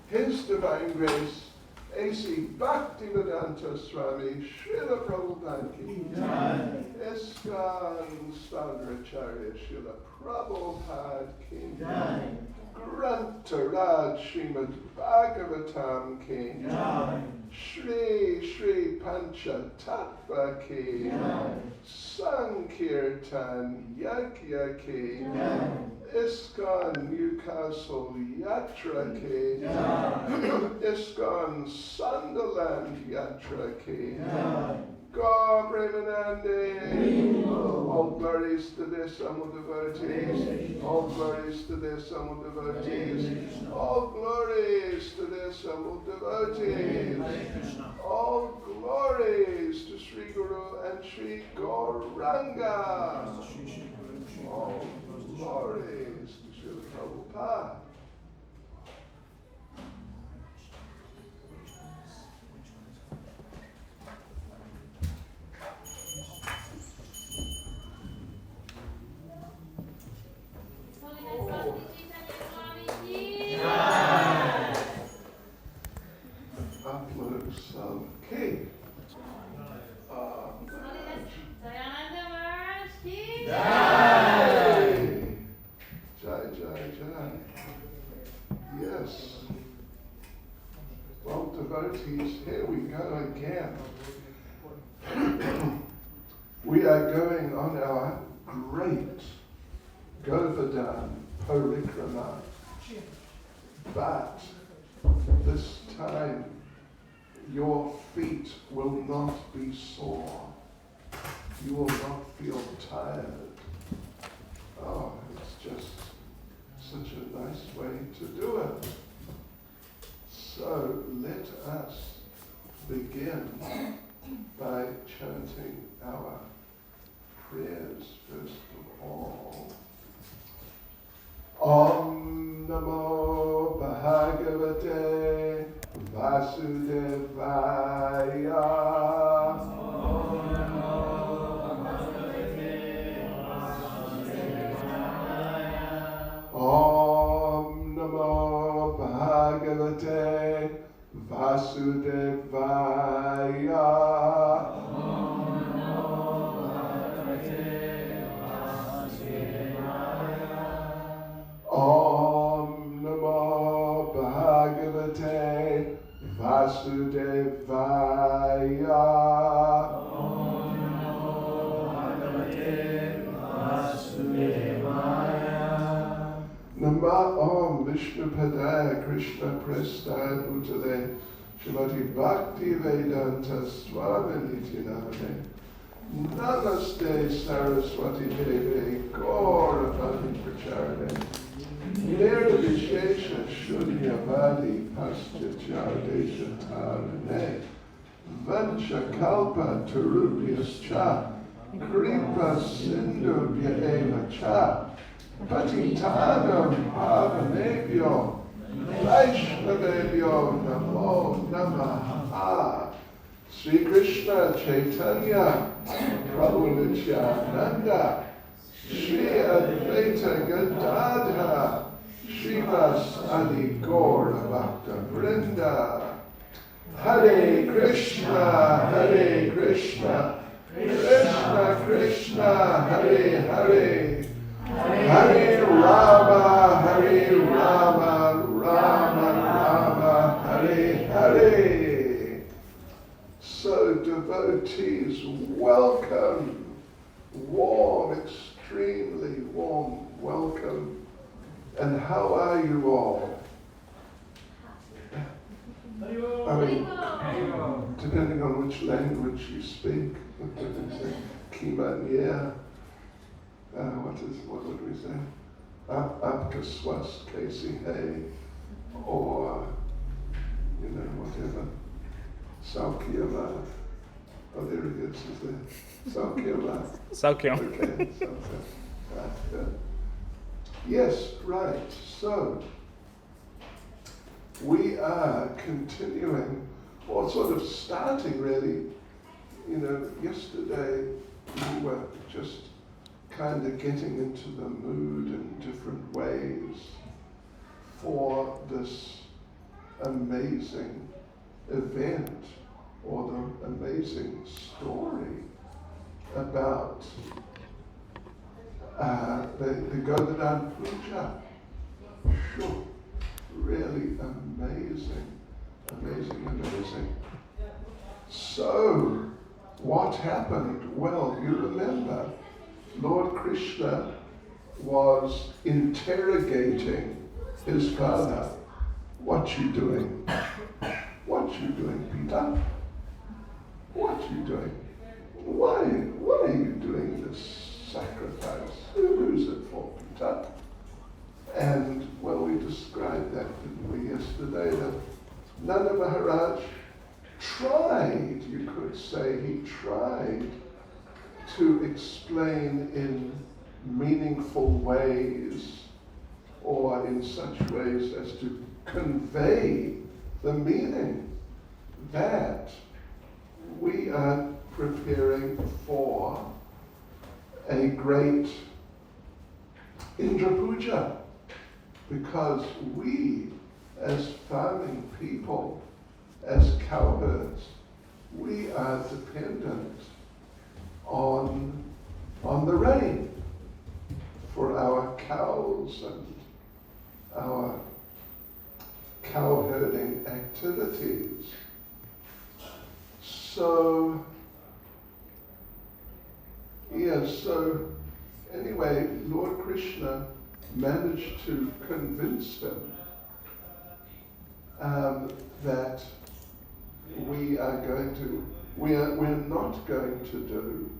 His Divine Grace, HH Bhakti Caitanya Swami, Srila Prabhupada Ki Jai, ISKCON Standaracharya Srila Prabhupada Ki Jai, Grantaraj Srimad Bhagavatam Ki Jai, Shri Pancha Tattva Ki Jai, Sankirtan Yajna Ki Jai, ISKCON Newcastle Yatra Ki ISKCON Sunderland Yatra Ki God Premanande. All glories to their Samu devotees. All glories to their Samu devotees. All glories to their Samu devotees. All glories to Sri Guru and Sri Gauranga. All glories to Srila Prabhupada. Upload some cake. Yes. Well, devotees, here we go again. We are going on our great Govardhan Parikrama. But this time your feet will not be sore. You will not feel tired. Oh, it's just such a nice way to do it. So let us begin by chanting our prayers first of all. Om Namo Bhagavate Vasudevaya. Om Namo Bhagavate Vasudevaya. Om Namo Bhagavate Vasudevaya. Om Namo Bhagavate Vasudevaya. Nama Om Vishnu Padaya Krishna Prestaya Bhutale Srimati Bhakti Vedanta Swami Niti Namane. Namaste Saraswati Devi Gauravani Pracharane. Nirvishesha Shunyavadi Paschachardesh Harane. Vancha Kalpa Tarubhyascha Kripa Sindhubhya Eva Cha Patitanam Pavanebhyo Vaishnavebhyo Namo Namaha. Sri Krishna Chaitanya Prabhu Nityananda Shri Advaita Gadadhara Srivas Adi Gaura Bhakta Vrinda. Hare Krishna, Hare Krishna, Krishna Krishna, Hare Hare, Hare Rama, Hare Rama, Rama Rama, Hare Hare. So devotees, welcome, warm, extremely warm welcome. And how are you all? I mean, depending on which language you speak, Kimanya, what would we say? Apka Swast, Casey Hay, or, whatever. Saukyama. Oh, there it is there? Saukyama. Saukyam. Okay, Saukyam. Yes, right. So, we are continuing, or sort of starting really. Yesterday we were just kind of getting into the mood in different ways for this amazing event or the amazing story about the Govardhan Puja. Sure. Really amazing. So, what happened? Well, you remember, Lord Krishna was interrogating his father. What you doing? What you doing, Peter? What you doing? Why are you doing this sacrifice? Who's it for, Peter? And, well, we described that, didn't we, yesterday, that Nanda Maharaj tried, you could say, he tried to explain in meaningful ways or in such ways as to convey the meaning that we are preparing for a great Indra Puja, because we, as farming people, as cowherds, we are dependent on the rain for our cows and our cow herding activities. So anyway, Lord Krishna managed to convince him that we're not going to do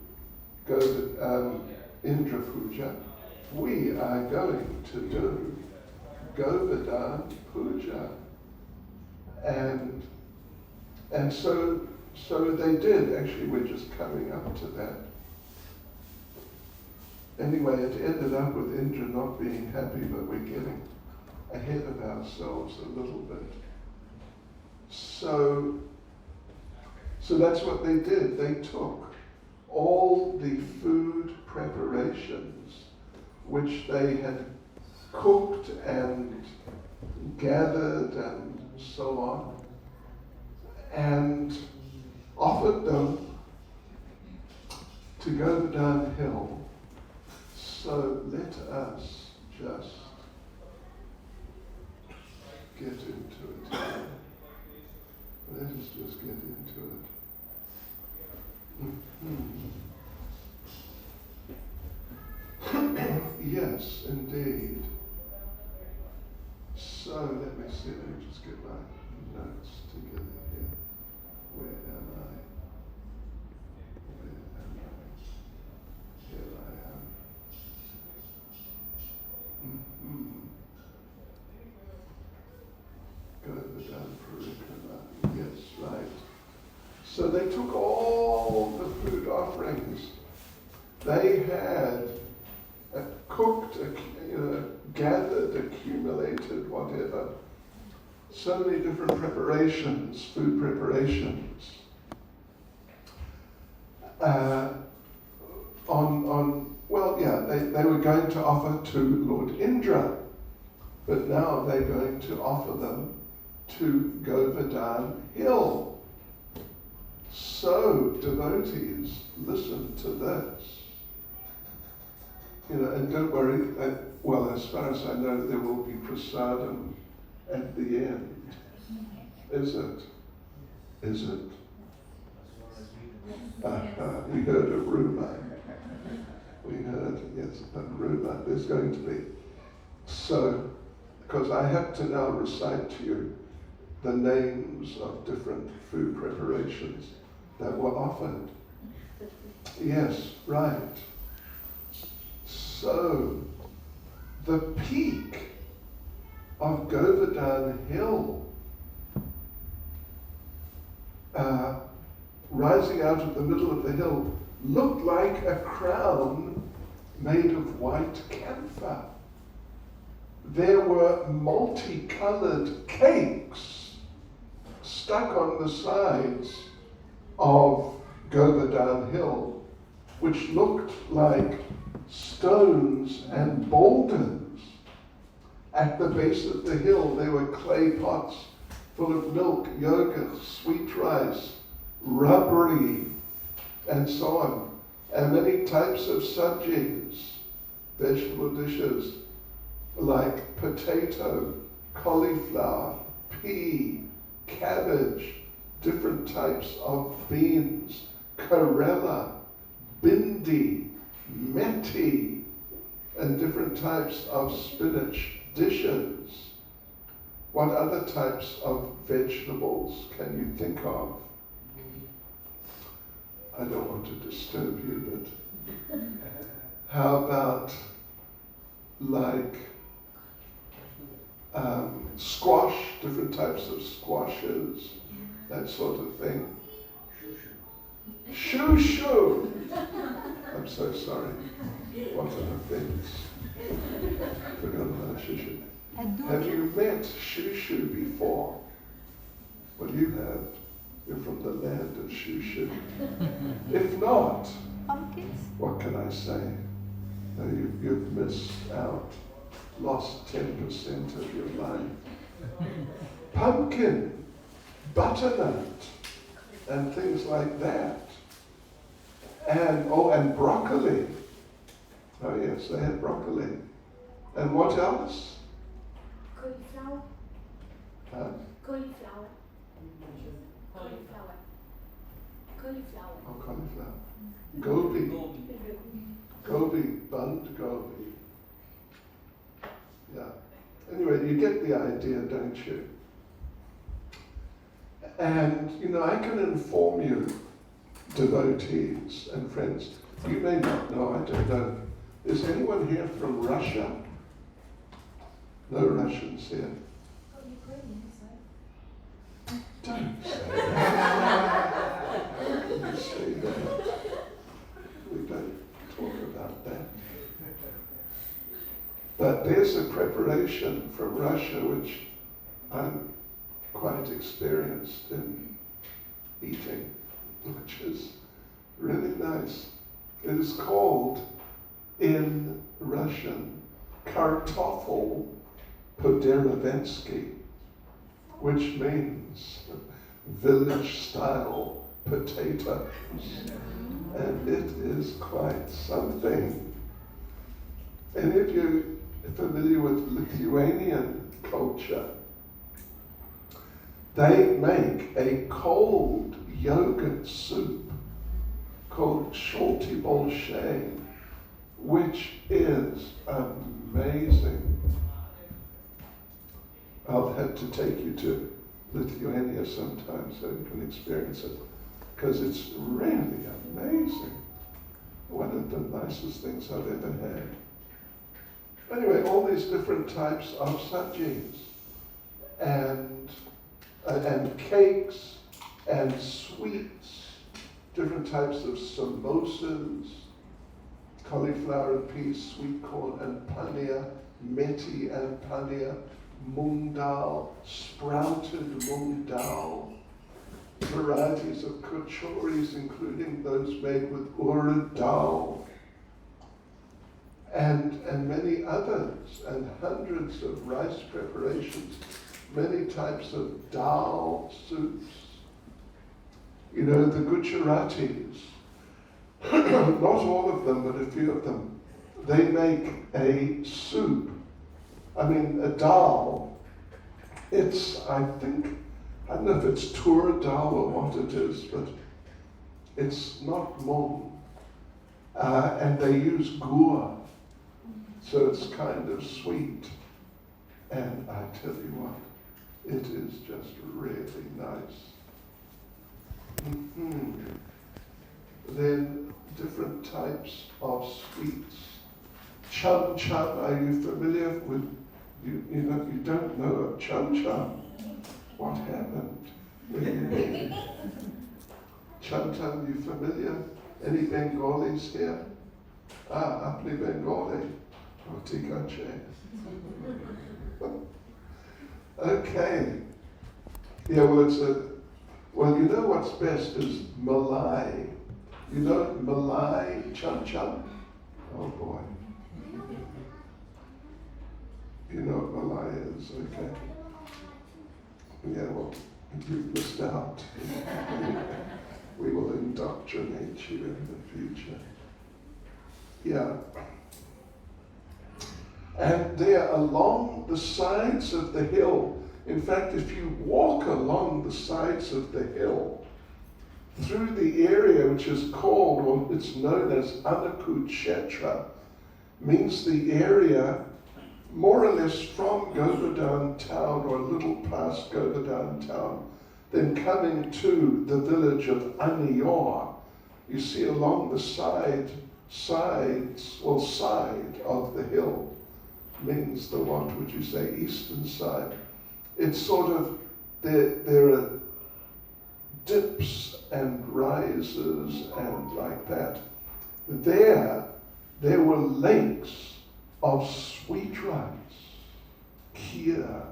Indra Puja. We are going to do Govardhan Puja. And so they did. Actually, we're just coming up to that. Anyway, it ended up with Indra not being happy, but we're getting ahead of ourselves a little bit. So that's what they did. They took all the food preparations which they had cooked and gathered and so on, and offered them to Govardhan Hill. So let us just get into it. Let us just get into it. Yes, indeed. So let me see, let me just get my notes together here. Where am I? Here I am. Govardhan Parikrama. Yes, right. So they took all the food offerings. They had cooked, gathered, accumulated, whatever. So many different preparations, food preparations. They were going to offer to Lord Indra, but now they're going to offer them to Govardhan Hill. So, devotees, listen to this. And don't worry, as far as I know, there will be prasadam at the end. Is it? Is it? We heard a rumor. We heard, yes, a rumor. There's going to be. So, because I have to now recite to you the names of different food preparations that were offered. Yes, right. So, the peak of Govardhan Hill, rising out of the middle of the hill, looked like a crown made of white camphor. There were multicolored cakes stuck on the sides of Govardhan Hill, which looked like stones and boulders. At the base of the hill, there were clay pots full of milk, yogurt, sweet rice, rubbery, and so on. And many types of sabjis, vegetable dishes, like potato, cauliflower, pea, cabbage, different types of beans, karela, bindi, methi, and different types of spinach dishes. What other types of vegetables can you think of? I don't want to disturb you, but how about like squash, different types of squashes, that sort of thing. Shoo-shoo! I'm so sorry. What an offense. I forgot about shoo-shoo. Have you met shoo-shoo before? Well, you have. You're from the land of shoo-shoo. If not, pumpkins? What can I say? No, you've missed out. Lost 10% of your life. Pumpkin, butternut, and things like that. And broccoli. Oh yes, they had broccoli. And what else? Cauliflower. Huh? Cauliflower. Cauliflower. Cauliflower. Oh, cauliflower. Gobi. Gobi, bund gobi. Yeah. Anyway, you get the idea, don't you? And, I can inform you, devotees and friends, you may not know, I don't know. Is anyone here from Russia? No Russians here. Don't say that. You say that. We don't talk about that. But there's a preparation from Russia which I'm quite experienced in eating, which is really nice. It is called, in Russian, kartoffel po-derevensky, which means village-style potatoes. And it is quite something. Any of you familiar with Lithuanian culture? They make a cold yogurt soup called sholty bolshe, which is amazing. I'll have to take you to Lithuania sometime so you can experience it, because it's really amazing. One of the nicest things I've ever had. Anyway, all these different types of sabjis and cakes and sweets, different types of samosas, cauliflower and peas, sweet corn and paneer, methi and paneer, mung dal, sprouted mung dal, varieties of kachoris, including those made with urad dal, and many others, and hundreds of rice preparations, many types of dal soups. The Gujaratis, not all of them, but a few of them, they make a soup. A dal. It's, I don't know if it's tur dal or what it is, but it's not mung. And they use gur, so it's kind of sweet. And I tell you what, it is just really nice. Then different types of sweets. Chum chum, are you familiar with, you don't know of chum chum? What happened? Chum chum, you familiar? Any Bengalis here? Apni Bengali. Oh, tikache. Okay. Yeah, well, you know what's best is Malai. You know Malai chum chum? Oh boy. You know what Malaya is, okay? Yeah, well, you've missed out. We will indoctrinate you in the future. Yeah. And there along the sides of the hill, in fact, if you walk along the sides of the hill, through the area which is called, or it's known as Anakukshetra, means the area more or less from Govardhan town or a little past Govardhan town, then coming to the village of Anior. You see along the side of the hill, means the what would you say, eastern side. It's sort of, there are dips and rises and like that. There were lakes of sweet rice, kheer,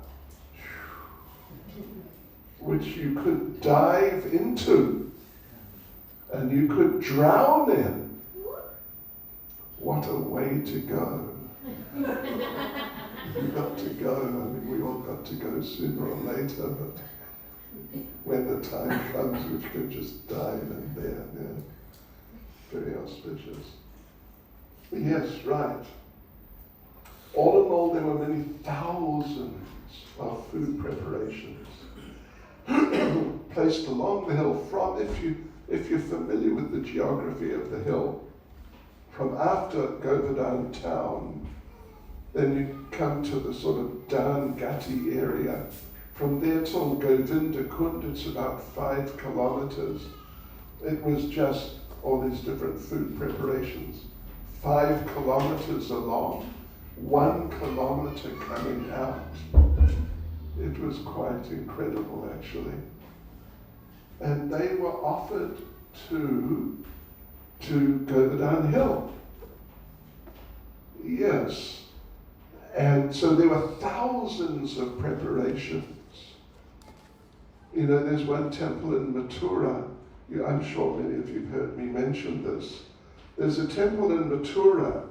which you could dive into and you could drown in. What a way to go. You got to go. I mean, we all got to go sooner or later, but when the time comes, we can just dive in there. Yeah. Very auspicious. Yes, right. All in all, there were many thousands of food preparations placed along the hill from, if you're familiar with the geography of the hill, from after Govardhan town, then you come to the sort of Dan Gati area. From there till Govinda Kund, it's about 5 kilometers. It was just all these different food preparations. 5 kilometers along, 1 kilometer coming out. It was quite incredible, actually. And they were offered to Govardhan Hill. Yes. And so there were thousands of preparations. You know, there's one temple in Mathura. I'm sure many of you have heard me mention this. There's a temple in Mathura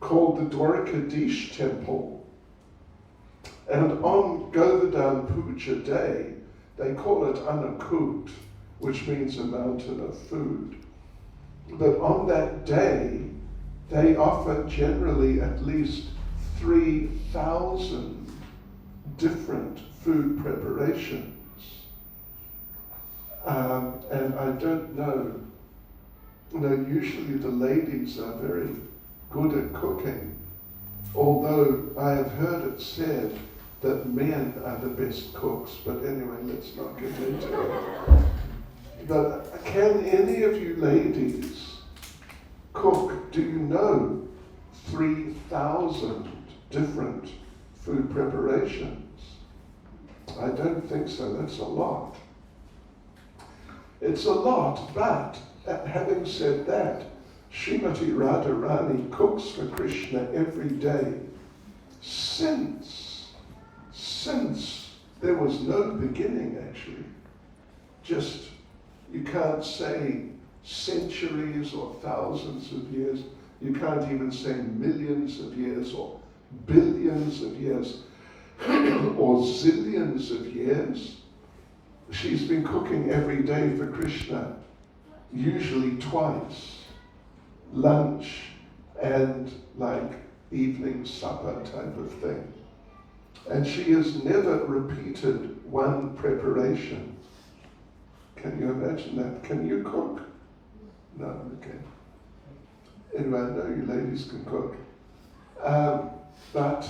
called the Dwarkadish Temple. And on Govardhan Puja Day, they call it Anakut, which means a mountain of food. But on that day, they offer generally at least 3,000 different food preparations. And I don't know, usually the ladies are very good at cooking, although I have heard it said that men are the best cooks, but anyway, let's not get into it. But can any of you ladies cook? Do you know 3,000 different food preparations? I don't think so. That's a lot. It's a lot, but having said that, Srimati Radharani cooks for Krishna every day since there was no beginning, actually. Just, you can't say centuries or thousands of years. You can't even say millions of years or billions of years or zillions of years. She's been cooking every day for Krishna, usually twice, lunch and like evening supper type of thing. And she has never repeated one preparation. Can you imagine that? Can you cook? No, okay. Anyway, I know you ladies can cook. But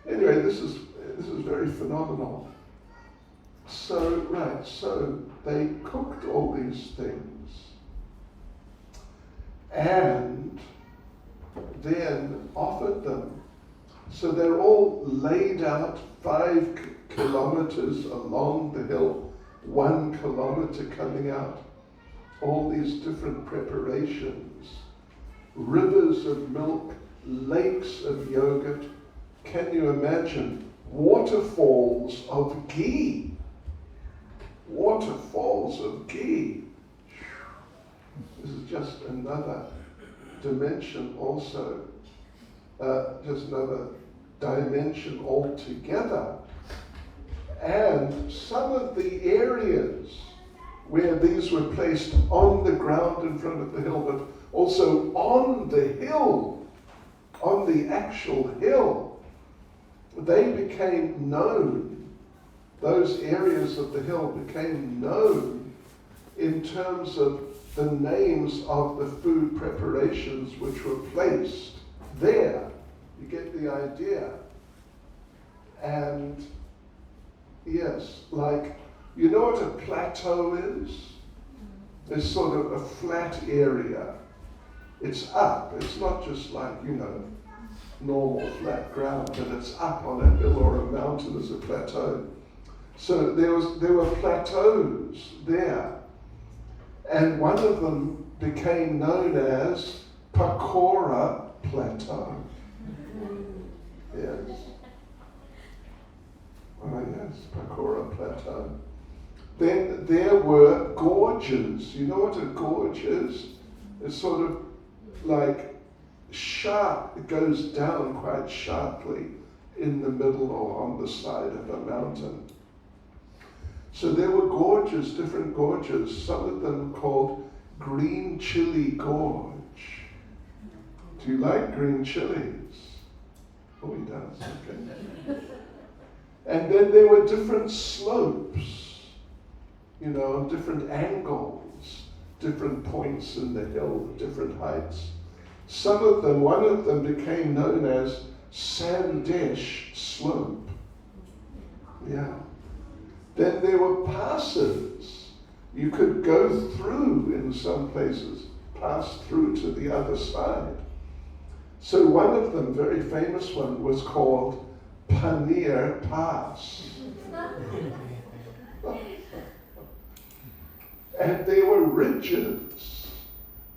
anyway, this is very phenomenal. So they cooked all these things and then offered them. So they're all laid out 5 kilometers along the hill, 1 kilometer coming out. All these different preparations, rivers of milk, lakes of yogurt. Can you imagine? Waterfalls of ghee. Waterfalls of ghee. This is just another dimension also, just another dimension altogether. And some of the areas where these were placed on the ground in front of the hill, but also on the hill, on the actual hill, they became known, those areas of the hill became known in terms of the names of the food preparations which were placed there. You get the idea? And yes, like, you know what a plateau is? It's sort of a flat area. It's up. It's not just like, normal flat ground, but it's up on a hill or a mountain as a plateau. So there were plateaus there. And one of them became known as Pakora Plateau. Yes. Oh yes, Pakora Plateau. Then there were gorges. You know what a gorge is? It's sort of like sharp. It goes down quite sharply in the middle or on the side of a mountain. So there were gorges, different gorges, some of them called Green Chili Gorge. Do you like green chilies? Oh, he does, okay. And then there were different slopes, different angles, different points in the hill, different heights. Some of them, one of them became known as Sandesh Slope. Yeah. Then there were passes. You could go through in some places, pass through to the other side. So one of them, very famous one, was called Panir Pass. And there were ridges.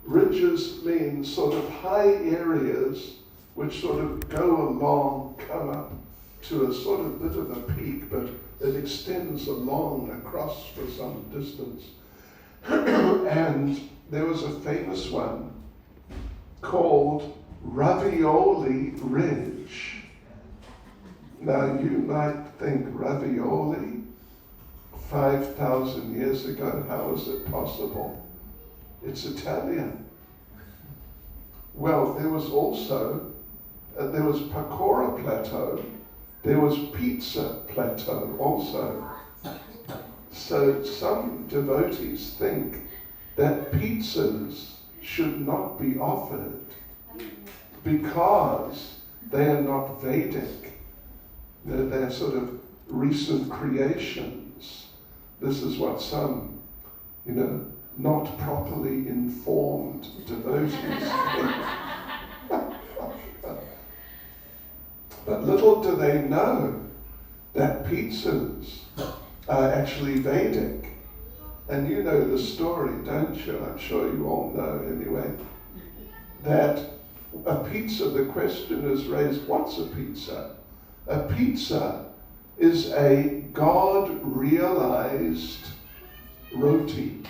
Ridges mean sort of high areas which sort of go along, come up to a sort of bit of a peak, but it extends along across for some distance. And there was a famous one called Ravioli Ridge. Now you might think ravioli, 5,000 years ago, how is it possible? It's Italian. Well, there was also, there was Pakora Plateau, there was Pizza Plateau also. So some devotees think that pizzas should not be offered because they are not Vedic. They're sort of recent creations. This is what some, not properly informed devotees think. But little do they know that pizzas are actually Vedic. And you know the story, don't you? I'm sure you all know anyway. That a pizza, the question is raised, what's a pizza? A pizza is a God-realized roti.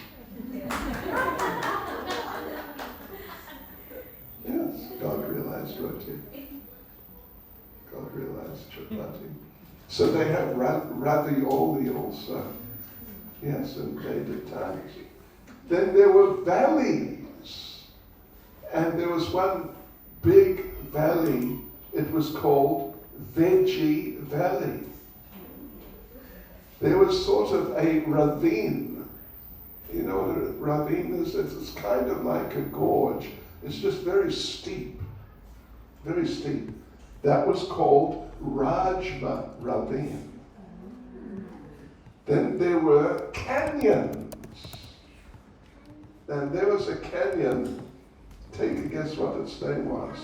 Yes, God-realized roti. God-realized chapati. So they have ravioli also. Yes, in Vedic times. Then there were valleys. And there was one big valley. It was called Veggie Valley. There was sort of a ravine. You know what a ravine is? It's kind of like a gorge. It's just very steep. Very steep. That was called Rajma Ravine. Then there were canyons. And there was a canyon, take a guess what its name was.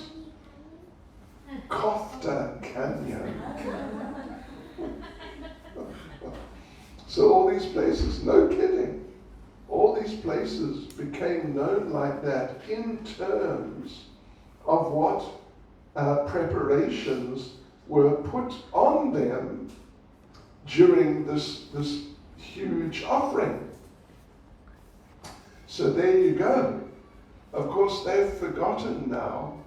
Kofta Canyon. So all these places, no kidding, all these places became known like that in terms of what preparations were put on them during this huge offering. So there you go. Of course, they've forgotten now,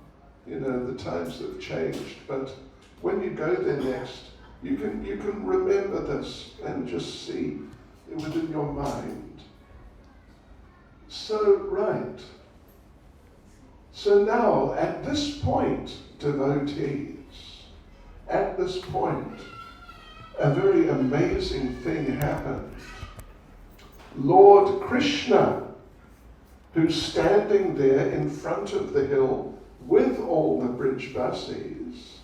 the times have changed, but when you go there next, you can remember this and just see within your mind. So, right. So now, at this point, devotees, at this point, a very amazing thing happened. Lord Krishna, who's standing there in front of the hill with all the Brijbasis,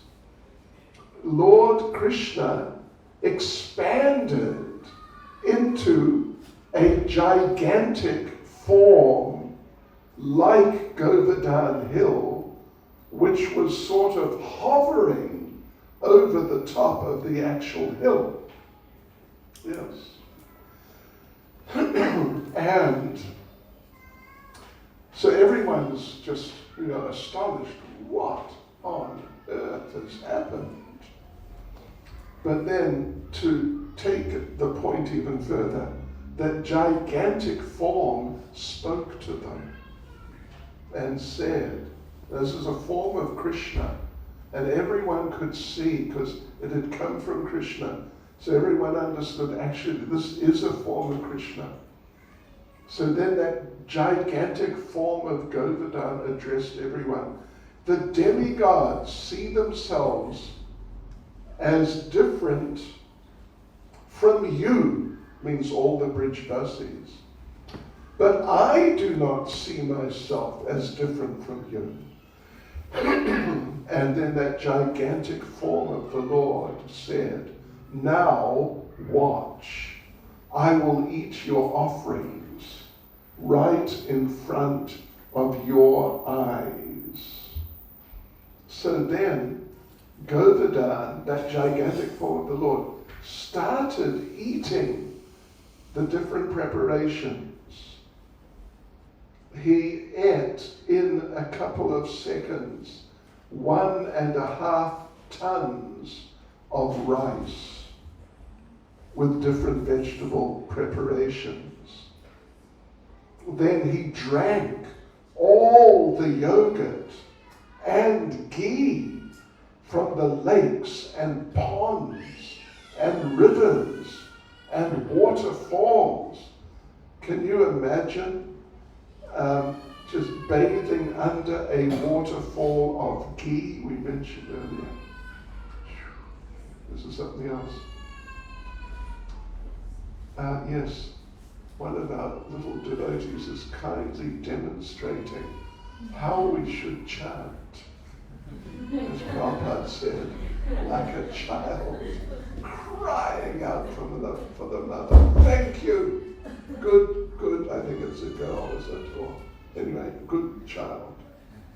Lord Krishna expanded into a gigantic form like Govardhan Hill, which was sort of hovering over the top of the actual hill. Yes. And so everyone's just, astonished. What on earth has happened? But then, to take the point even further, that gigantic form spoke to them and said, this is a form of Krishna, and everyone could see, because it had come from Krishna, so everyone understood, actually, this is a form of Krishna. So then that gigantic form of Govardhan addressed everyone. The demigods see themselves as different from you, means all the Brijbasis. But I do not see myself as different from you. And then that gigantic form of the Lord said, now watch, I will eat your offerings right in front of your eyes. So then Govardhan, that gigantic form of the Lord, started eating the different preparations. He ate in a couple of seconds 1.5 tons of rice with different vegetable preparations. Then he drank all the yogurt and ghee from the lakes and ponds and rivers and waterfalls. Can you imagine just bathing under a waterfall of ghee we mentioned earlier? This is something else. Yes, one of our little devotees is kindly demonstrating how we should chant. As Prabhupada said, like a child crying out for the mother. Thank you. Good, I think it's a girl, is it? Or anyway, good child.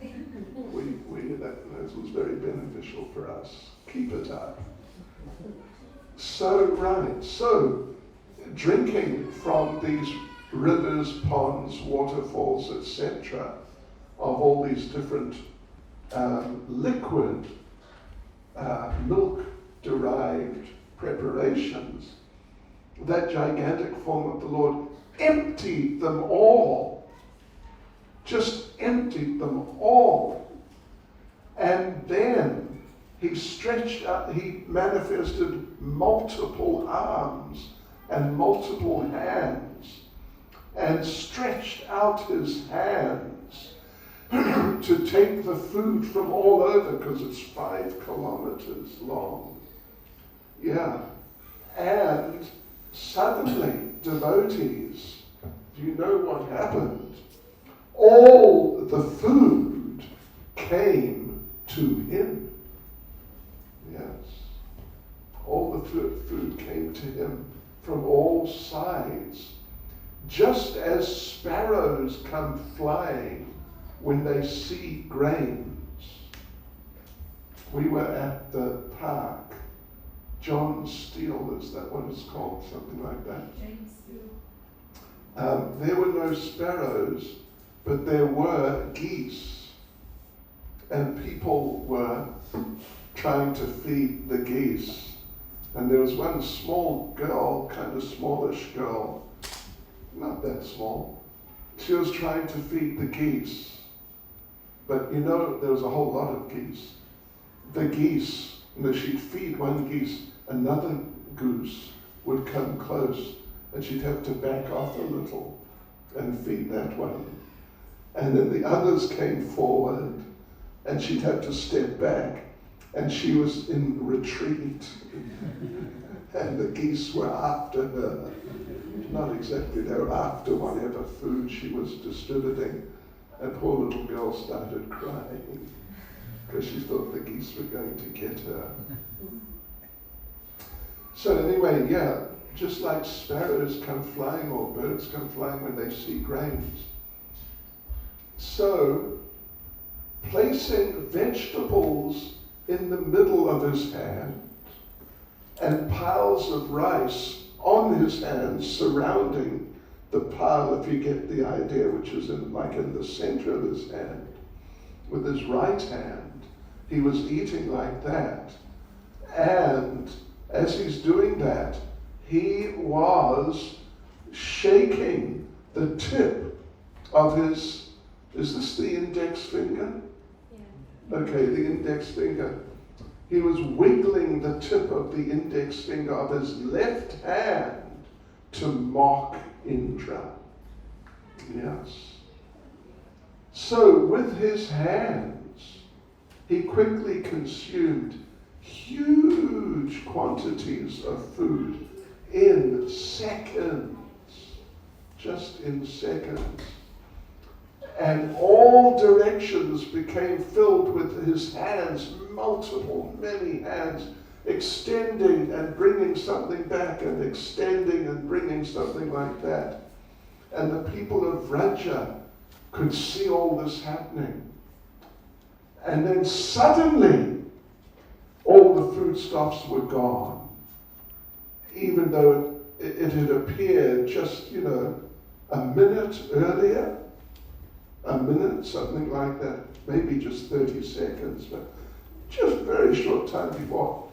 That was very beneficial for us. Keep it up. So drinking from these rivers, ponds, waterfalls, etc., of all these different liquid, milk-derived preparations, that gigantic form of the Lord emptied them all. Just emptied them all. And then he stretched out, he manifested multiple arms and multiple hands, and stretched out his hands to take the food from all over, because it's 5 kilometers long. Yeah. And suddenly, devotees, do you know what happened? All the food came to him. Yes. All the food came to him from all sides. Just as sparrows come flying when they see grains. We were at the park. John Steele, is that what it's called? Something like that. James Steele. There were no sparrows, but there were geese. And people were trying to feed the geese. And there was one small girl, kind of smallish girl, not that small. She was trying to feed the geese. But you know, there was a whole lot of geese. The geese, she'd feed one geese, another goose would come close, and she'd have to back off a little and feed that one. And then the others came forward, and she'd have to step back, and she was in retreat. And the geese were after her. Not exactly, they were after whatever food she was distributing. And poor little girl started crying because she thought the geese were going to get her. So anyway, yeah, just like sparrows come flying or birds come flying when they see grains. So, placing vegetables in the middle of his hand and piles of rice on his hands surrounding the pile, if you get the idea, which is in the center of his hand. With his right hand, he was eating like that. And as he's doing that, he was shaking the tip of his, is this the index finger? Yeah. Okay, the index finger. He was wiggling the tip of the index finger of his left hand to mock Indra. Yes. So with his hands, he quickly consumed huge quantities of food in seconds, just in seconds. And all directions became filled with his hands, many hands, extending and bringing something back and extending and bringing something like that. And the people of Vraja could see all this happening. And then suddenly, all the foodstuffs were gone. Even though it had appeared just, a minute earlier, something like that, maybe just 30 seconds, but just a very short time before.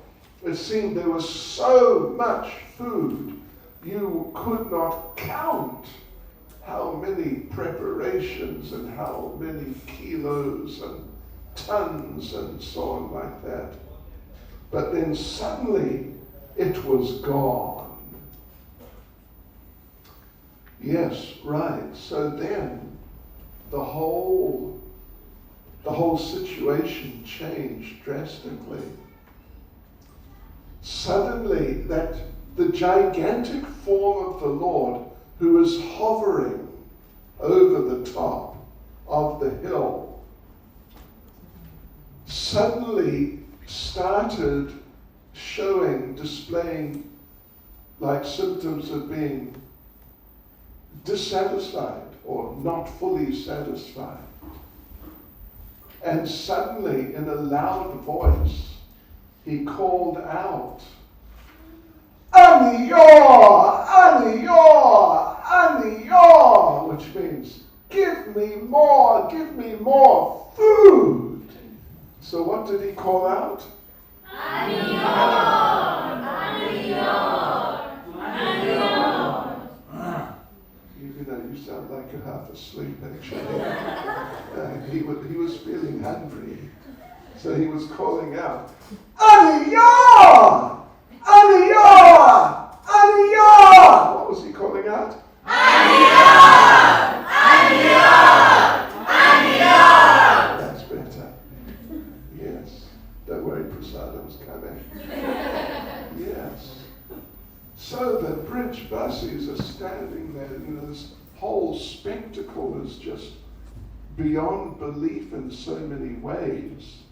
It seemed there was so much food, you could not count how many preparations and how many kilos and tons and so on like that. But then suddenly it was gone. Yes, right. So then the whole situation changed drastically. Suddenly that the gigantic form of the Lord, who was hovering over the top of the hill, suddenly started displaying like symptoms of being dissatisfied or not fully satisfied. And suddenly, in a loud voice, he called out, "Aniyor, Aniyor, Aniyor," which means, give me more food. So what did he call out? Aniyor, Aniyor, Aniyor. You sound like you're half asleep, actually. He was feeling hungry. So he was calling out, "Aniyor! Aniyor! Aniyor!" What was he calling out? Aniyor! Aniyor! Aniyor! That's better. Yes. Don't worry, Prasadam's coming. Yes. So the bridge buses are standing there, this whole spectacle is just beyond belief in so many ways.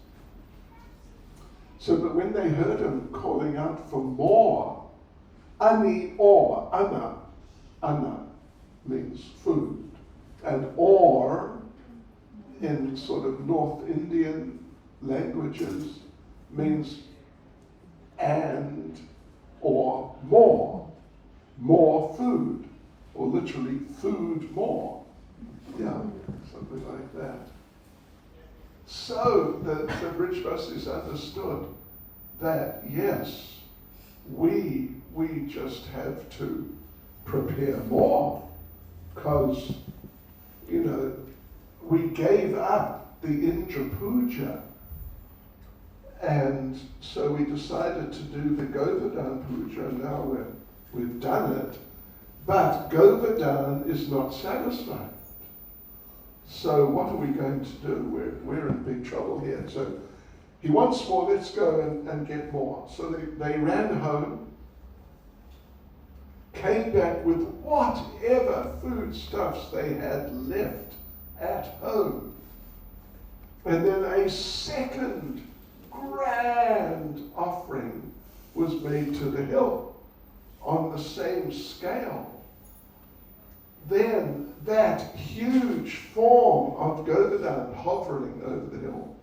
So, but when they heard him calling out for more, ani or, ana means food, and or in sort of North Indian languages means and or more food, or literally food more. Yeah, something like that. So the bridge buses understood that, yes, we just have to prepare more, because, we gave up the Indra Puja. And so we decided to do the Govardhan Puja. Now we've done it. But Govardhan is not satisfied. So what are we going to do? We're in big trouble here. So he wants more, let's go and get more. So they ran home, came back with whatever foodstuffs they had left at home. And then a second grand offering was made to the hill on the same scale. Then that huge form of Govardhan hovering over the hill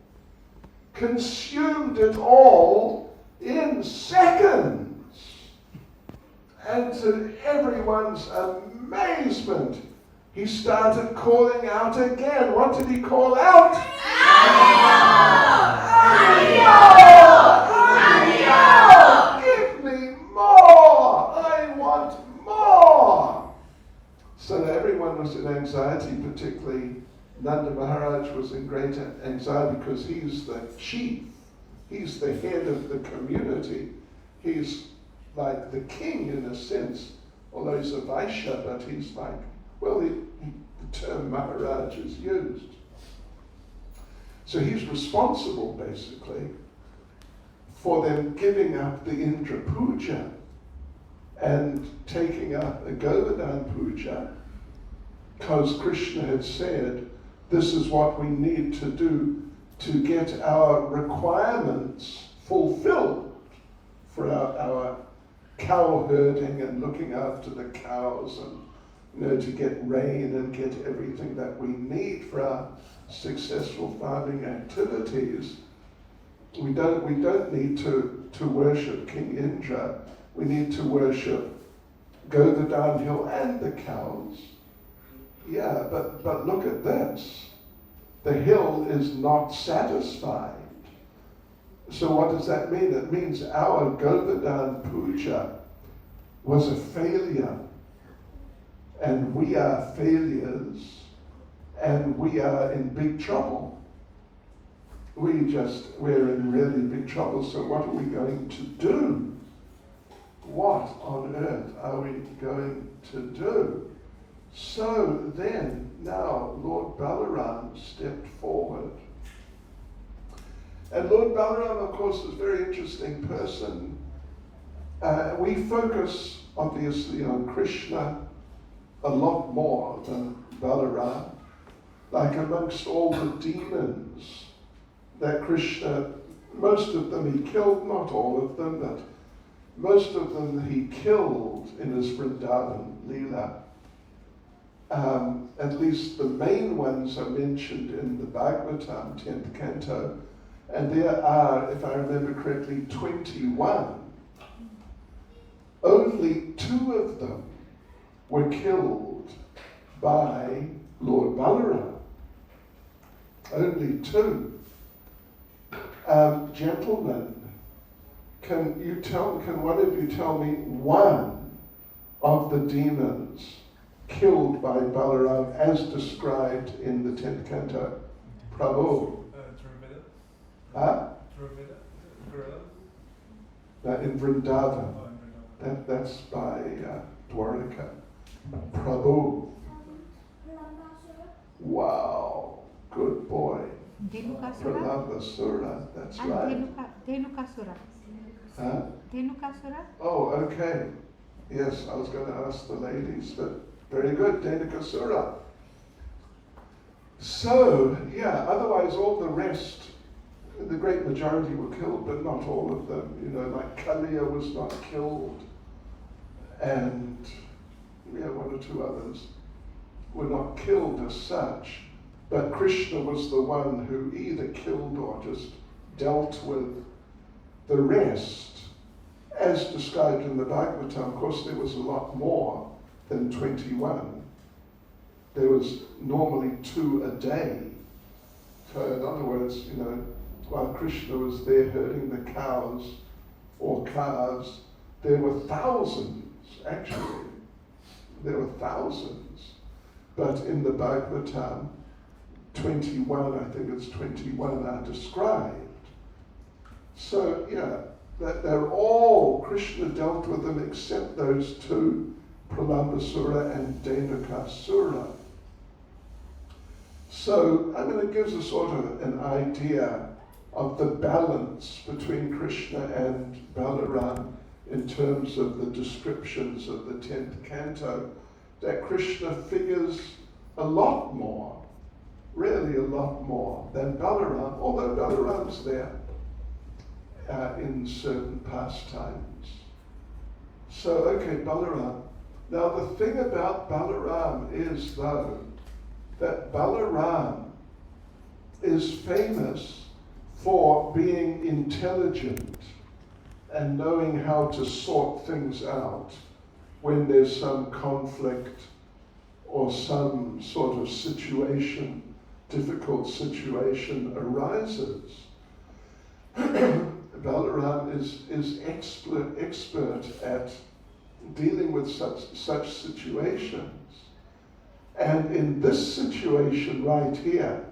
consumed it all in seconds. And to everyone's amazement, he started calling out again. What did he call out? Give me more! I want more! So everyone was in anxiety, particularly Nanda Maharaj was in great anxiety because he's the chief. He's the head of the community. He's like the king in a sense, although he's a Vaishya, but he's like, well, the term Maharaj is used. So he's responsible, basically, for them giving up the Indra Puja and taking up a Govardhan Puja, because Krishna had said, this is what we need to do to get our requirements fulfilled for our cow herding and looking after the cows and to get rain and get everything that we need for our successful farming activities. We don't need to worship King Indra. We need to worship Govardhan Hill and the cows. Yeah, but look at this. The hill is not satisfied. So what does that mean? It means our Govardhan Puja was a failure. And we are failures. And we are in big trouble. We're in really big trouble. So what are we going to do? What on earth are we going to do? So then, now, Lord Balaram stepped forward. And Lord Balaram, of course, is a very interesting person. We focus, obviously, on Krishna a lot more than Balaram. Like amongst all the demons that Krishna, most of them he killed, not all of them, but most of them he killed in his Vrindavan Leela. At least the main ones are mentioned in the Bhagavatam, 10th canto, and there are, if I remember correctly, 21. Only 2 of them were killed by Lord Balaram. Only 2. Gentlemen, can one of you tell me one of the demons killed by Balaram as described in the 10th canto? Prabhu. In Vrindavan. That's by Dwarika. Prabhu. Wow. Good boy. Pralambasura. That's right. Dhenukasura. Huh? Dhenukasura? Oh, okay. Yes, I was going to ask the ladies, but very good, Dhenukasura. So, yeah, otherwise all the rest, the great majority were killed, but not all of them. Like Kaliya was not killed, and 1 or 2 others were not killed as such, but Krishna was the one who either killed or just dealt with the rest. As described in the Bhagavatam, of course, there was a lot more than 21. There was normally 2 a day. So in other words, while Krishna was there herding the cows or calves, there were thousands, actually. There were thousands. But in the Bhagavatam, 21, I think it's 21, are described. So, yeah, that they're all, Krishna dealt with them except those two, Pralambasura and Dhenukasura. So, I mean, it gives us sort of an idea of the balance between Krishna and Balaram in terms of the descriptions of the 10th canto, that Krishna figures a lot more, really a lot more than Balaram, although Balaram's there in certain pastimes. So, okay, Balaram. Now the thing about Balaram is, though, that Balaram is famous for being intelligent and knowing how to sort things out when there's some conflict or some sort of situation, difficult situation arises. Balaram is expert at dealing with such situations. And in this situation right here,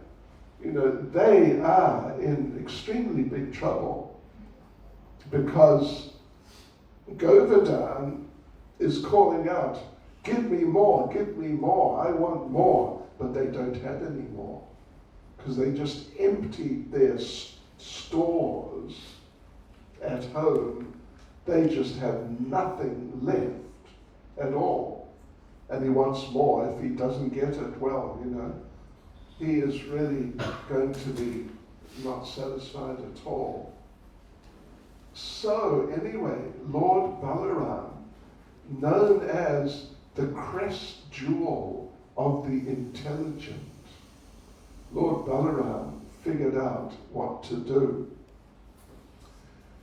you know, they are in extremely big trouble because Govardhan is calling out, give me more, I want more, but they don't have any more because they just emptied their stores at home. They just have nothing left at all. And he wants more. If he doesn't get it, well, you know, he is really going to be not satisfied at all. So anyway, Lord Balaram, known as the crest jewel of the intelligent, Lord Balaram figured out what to do.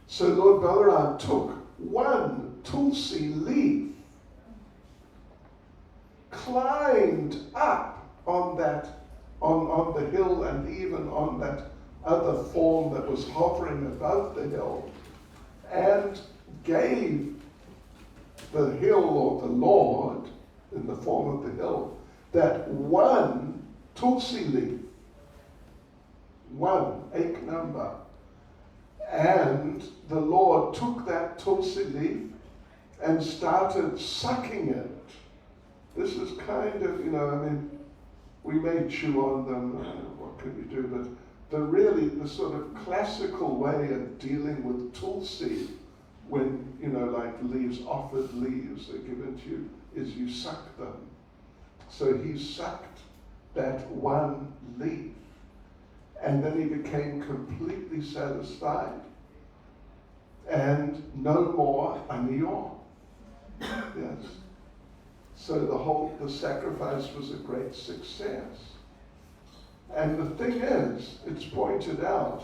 So Lord Balaram took one tulsi leaf, climbed up on the hill and even on that other form that was hovering above the hill, and gave the hill or the Lord in the form of the hill that one tulsi leaf, one, ek number. And the Lord took that tulsi leaf and started sucking it. This is kind of, you know, I mean, we may chew on them, what could we do, but the sort of classical way of dealing with tulsi, when, you know, like leaves, offered leaves are given to you, is you suck them. So he sucked that one leaf, and then he became completely satisfied, and no more aniyor. Yes. So the sacrifice was a great success. And the thing is, it's pointed out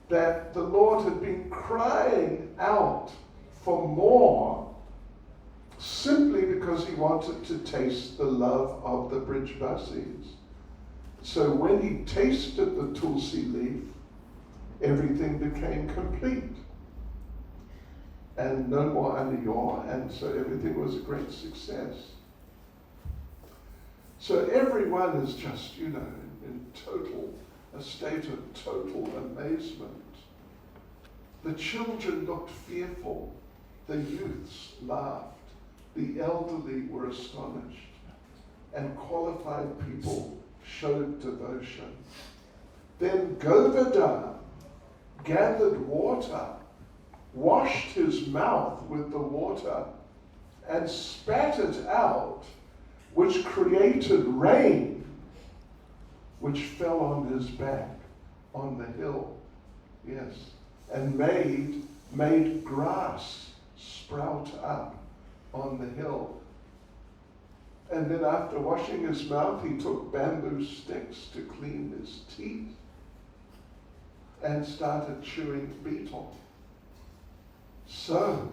that the Lord had been crying out for more simply because he wanted to taste the love of the Brijvasis. So when he tasted the tulsi leaf, everything became complete. And no more aniyor, and so everything was a great success. So everyone is just, you know, in a state of total amazement. The children looked fearful. The youths laughed. The elderly were astonished. And qualified people showed devotion. Then Govardhan gathered water, washed his mouth with the water, and spat it out, which created rain, which fell on his back on the hill, yes, and made grass sprout up on the hill. And then after washing his mouth, he took bamboo sticks to clean his teeth and started chewing betel. So,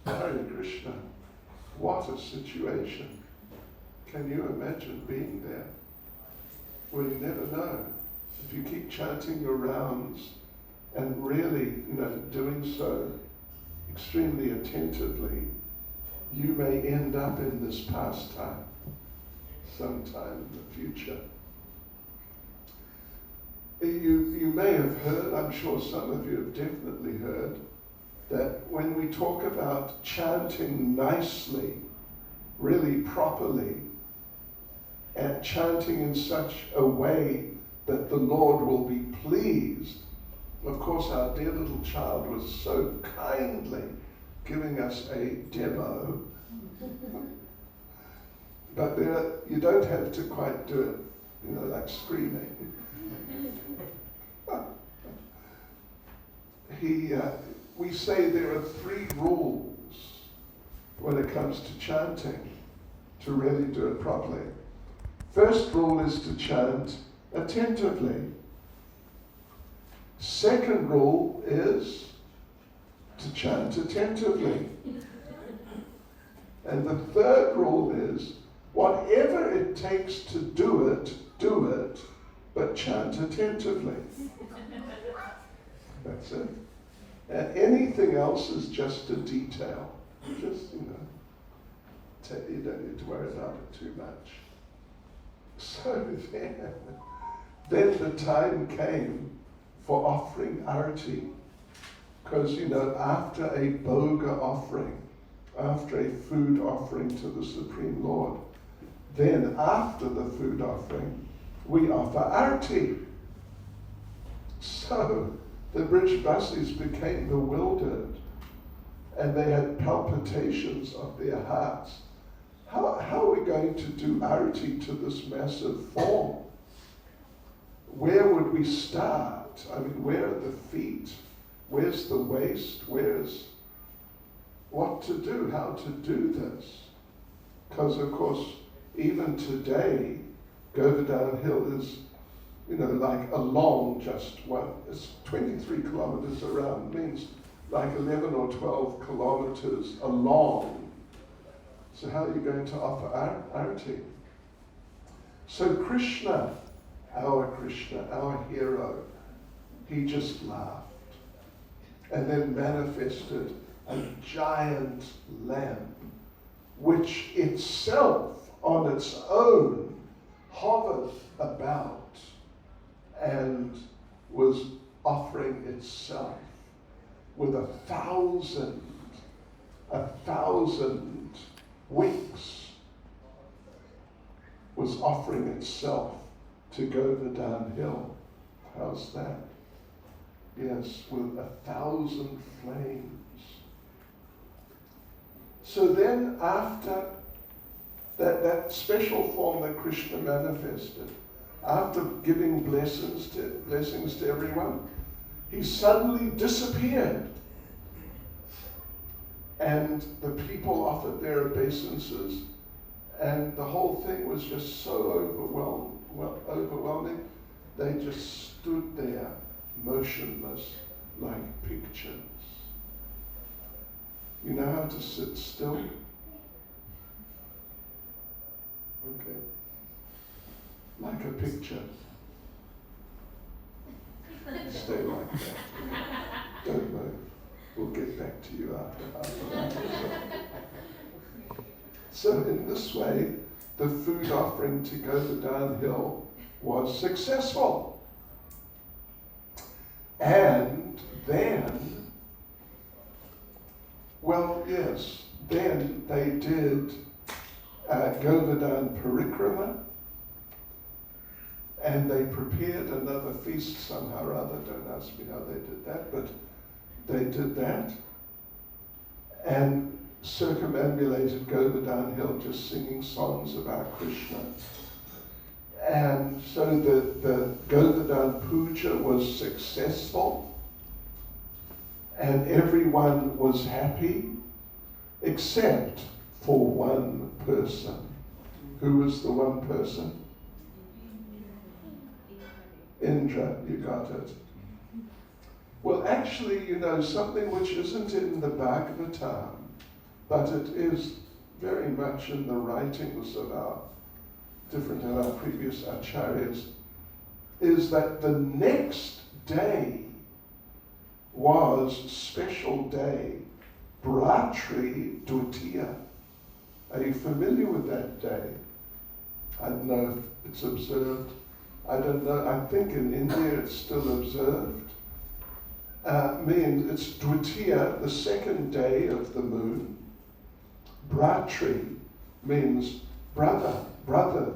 Hare Krishna, what a situation. Can you imagine being there? Well, you never know. If you keep chanting your rounds and really, you know, doing so extremely attentively, you may end up in this pastime sometime in the future. You may have heard, I'm sure some of you have definitely heard, that when we talk about chanting nicely, really properly, and chanting in such a way that the Lord will be pleased. Of course, our dear little child was so kindly giving us a demo. But you don't have to quite do it, like screaming. We say there are 3 rules when it comes to chanting to really do it properly. First rule is to chant attentively. Second rule is to chant attentively. And the third rule is, whatever it takes to do it, but chant attentively. That's it. And anything else is just a detail. Just, you don't need to worry about it too much. So then the time came for offering arati. Because, after a bhoga offering, after a food offering to the Supreme Lord, then after the food offering, we offer arati. So the Brijbasis became bewildered, and they had palpitations of their hearts. How are we going to do arati to this massive form? Where would we start? I mean, where are the feet? Where's the waist? Where's what to do? How to do this? Because, of course, even today, Govardhan Hill is, like along just one. It's 23 kilometers around, means like 11 or 12 kilometers along. So how are you going to offer arati? So Krishna, our hero, he just laughed and then manifested a giant lamp, which itself on its own hovered about and was offering itself with 1,000 wings, was offering itself to Govardhan Hill. How's that? Yes, with 1,000 flames. So then after that special form that Krishna manifested, after giving blessings to everyone, he suddenly disappeared. And the people offered their obeisances, and the whole thing was just so overwhelming. They just stood there, motionless, like pictures. You know how to sit still? Okay. Like a picture. Stay like that. Don't move. We'll get back to you after. So in this way, the food offering to Govardhan Hill was successful. And then, then they did Govardhan Parikrama, and they prepared another feast somehow or other. Don't ask me how they did that, but they did that and circumambulated Govardhan Hill just singing songs about Krishna. And so the Govardhan Puja was successful and everyone was happy except for one person. Who was the one person? Indra, you got it. Well, actually, something which isn't in the Bhagavatam, but it is very much in the writings of our previous acharyas, is that the next day was special day, Bratri Dutiya. Are you familiar with that day? I don't know if it's observed I don't know, I think in India it's still observed, means it's Dvitiya, the second day of the moon. Bratri means brother, brothers.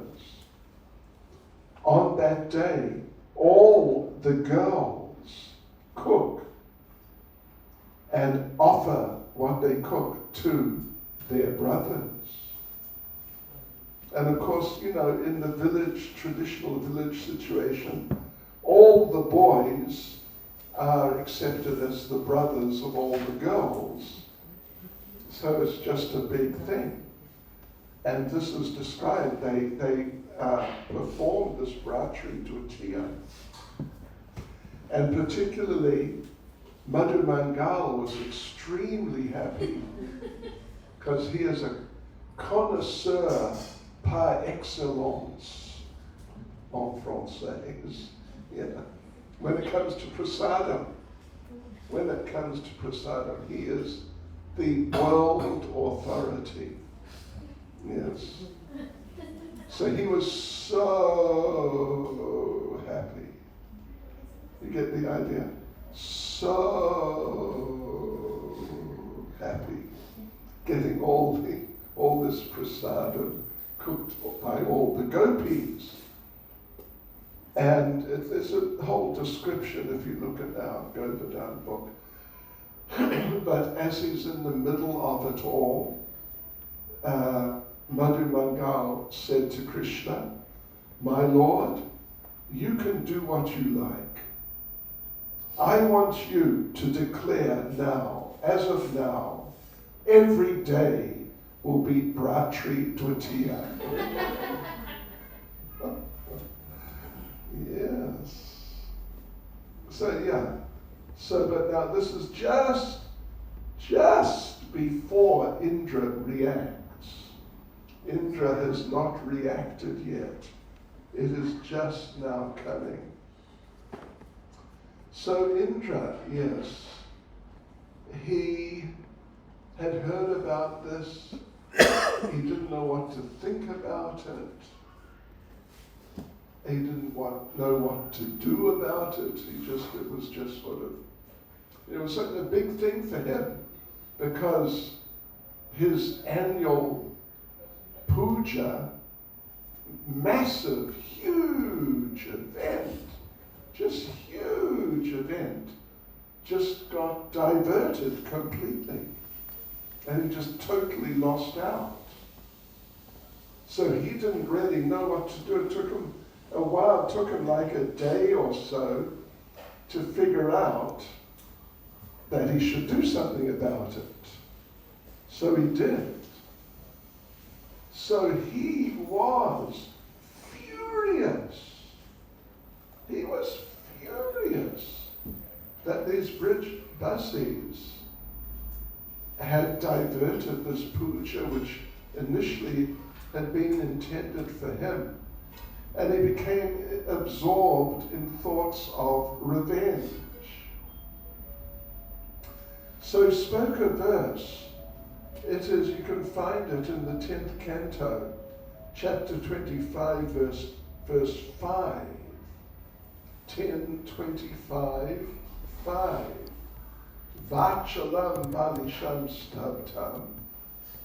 On that day, all the girls cook and offer what they cook to their brothers. And of course, you know, in the village, traditional village situation, all the boys are accepted as the brothers of all the girls. So it's just a big thing. And this is described, they performed this Bratri Dvitiya. And particularly, Madhu Mangal was extremely happy because he is a connoisseur par excellence en français. Yeah. When it comes to prasadam, he is the world authority. Yes. So he was so happy. You get the idea? So happy. Getting all this prasadam cooked by all the gopis. And there's a whole description if you look at our Govardhan book. But as he's in the middle of it all, Madhu Mangal said to Krishna, "My Lord, you can do what you like. I want you to declare now, as of now, every day will be Bratri Dvitiya." Yes. So yeah. So but now this is just before Indra reacts. Indra has not reacted yet. It is just now coming. So Indra, yes, he had heard about this. He didn't know what to think about it. He didn't know what to do about it. It was just sort of, it was such a big thing for him because his annual puja, massive, huge event, just got diverted completely. And he just totally lost out. So he didn't really know what to do. It took him a while, it took him like a day or so to figure out that he should do something about it. So he did. So he was furious. He was furious that these bridge buses had diverted this puja, which initially had been intended for him. And he became absorbed in thoughts of revenge. So he spoke a verse. It is, you can find it in the 10th canto, chapter 25, verse 5. 10:25, 5. Vachalam balisham stabtam,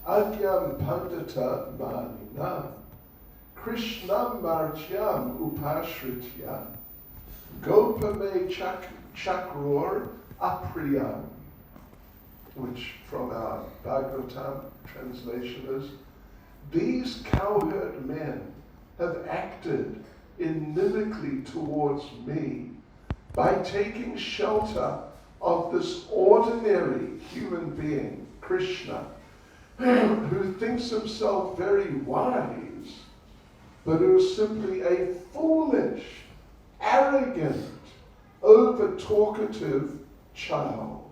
adyam pandita maninam, Krishnam martyam upashritya, gopame chakrur apriyam, which from our Bhagavatam translation is, these cowherd men have acted inimically towards me by taking shelter of this ordinary human being, Krishna, who thinks himself very wise, but who is simply a foolish, arrogant, over-talkative child.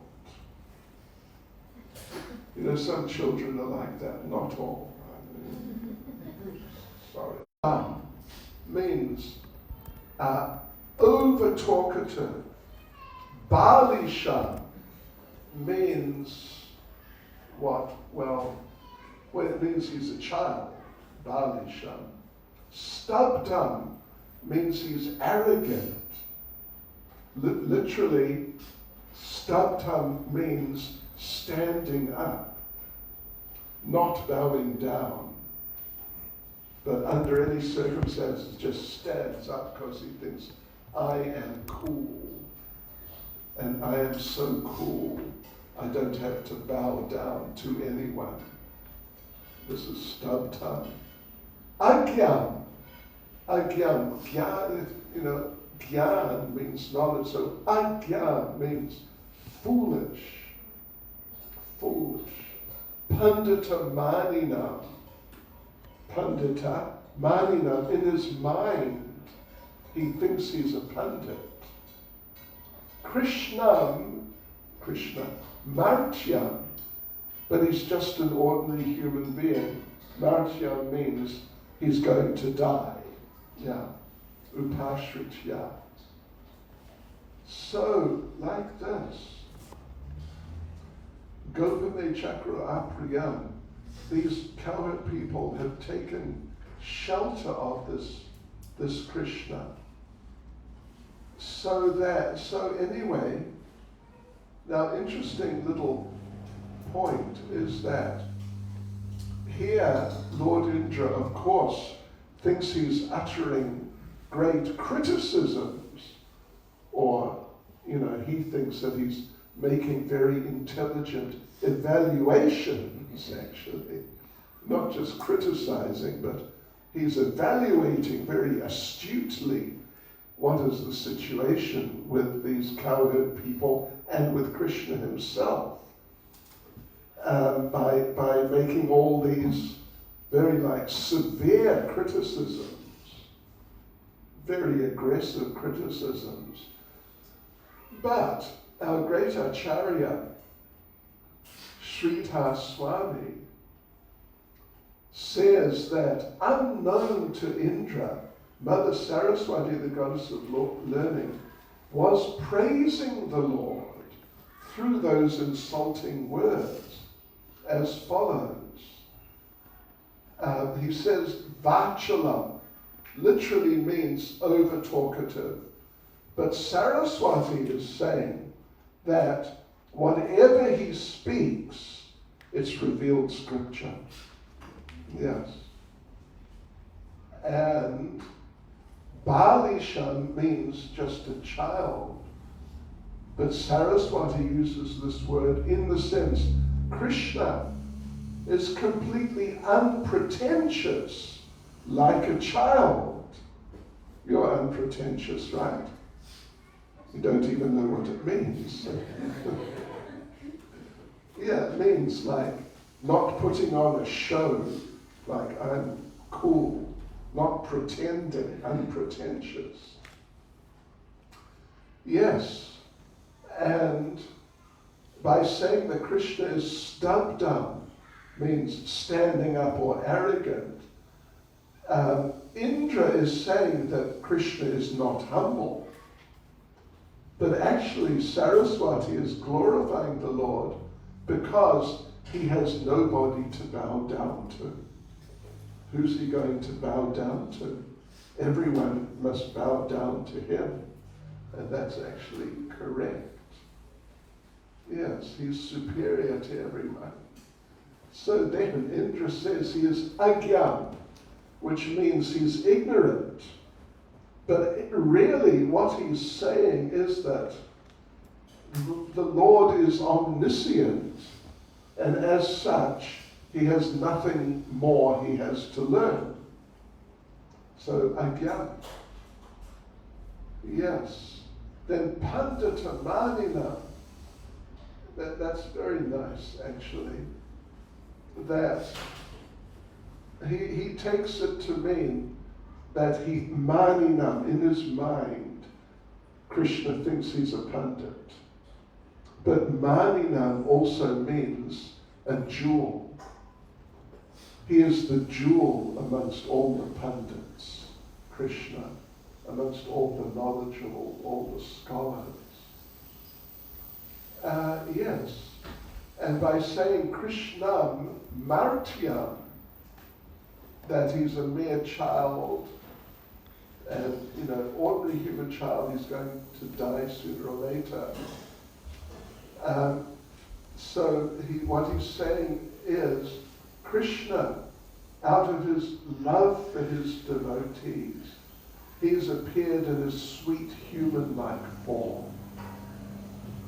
You know, some children are like that, not all. Sorry. Means over-talkative. Balisha means what? Well, it means he's a child. Balisha. Stabdam means he's arrogant. Literally, stabtam means standing up, not bowing down, but under any circumstances just stands up because he thinks, I am cool, and I am so cool, I don't have to bow down to anyone. This is stabtam. Agyam. Agyam. Gyan means knowledge, so agya means foolish. Foolish. Pandita maninam. Pandita maninam. In his mind, he thinks he's a pandit. Krishna, Martyam, but he's just an ordinary human being. Martyam means he's going to die. Yeah. Upashritya. So, like this, Gopane Chakra Apriyam, these cowherd people have taken shelter of this Krishna. So anyway, now interesting little point is that here Lord Indra, of course, thinks he's uttering great criticisms, or, he thinks that he's making very intelligent evaluations, actually. Not just criticizing, but he's evaluating very astutely what is the situation with these cowherd people and with Krishna himself, by making all these very severe criticisms, very aggressive criticisms. But our great Acharya, Sridhar Swami, says that unknown to Indra, Mother Saraswati, the goddess of learning, was praising the Lord through those insulting words as follows. He says, Vachalam literally means over-talkative. But Saraswati is saying that whatever he speaks, it's revealed scripture. Yes. And Balisham means just a child. But Saraswati uses this word in the sense Krishna is completely unpretentious, like a child. You're unpretentious, right? You don't even know what it means. Yeah, it means not putting on a show, like I'm cool, not pretending, unpretentious. Yes, and by saying that Krishna is stabdam, means standing up or arrogant, Indra is saying that Krishna is not humble. But actually Saraswati is glorifying the Lord because he has nobody to bow down to. Who's he going to bow down to? Everyone must bow down to him. And that's actually correct. Yes, he's superior to everyone. So then Indra says he is agyam, which means he's ignorant. But really what he's saying is that the Lord is omniscient, and as such, he has nothing more he has to learn. So agyam. Yes. Then pandita manina. That's very nice, actually. That he takes it to mean that he, maninam, in his mind, Krishna thinks he's a pandit. But maninam also means a jewel. He is the jewel amongst all the pandits, Krishna, amongst all the knowledgeable, all the scholars. Yes. And by saying Krishnam Martyam, that he's a mere child, And, ordinary human child is going to die sooner or later. So what he's saying is, Krishna, out of his love for his devotees, he's appeared in a sweet human-like form,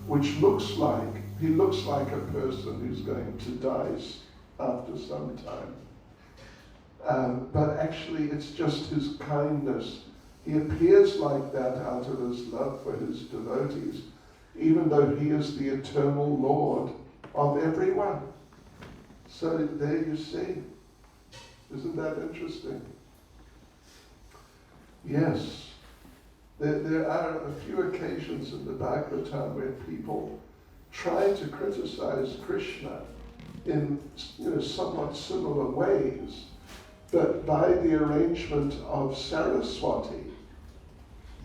which he looks like a person who's going to die after some time. But actually it's just his kindness. He appears like that out of his love for his devotees, even though he is the eternal Lord of everyone. So there you see. Isn't that interesting? Yes. There are a few occasions in the Bhagavatam where people try to criticize Krishna in somewhat similar ways, but by the arrangement of Saraswati,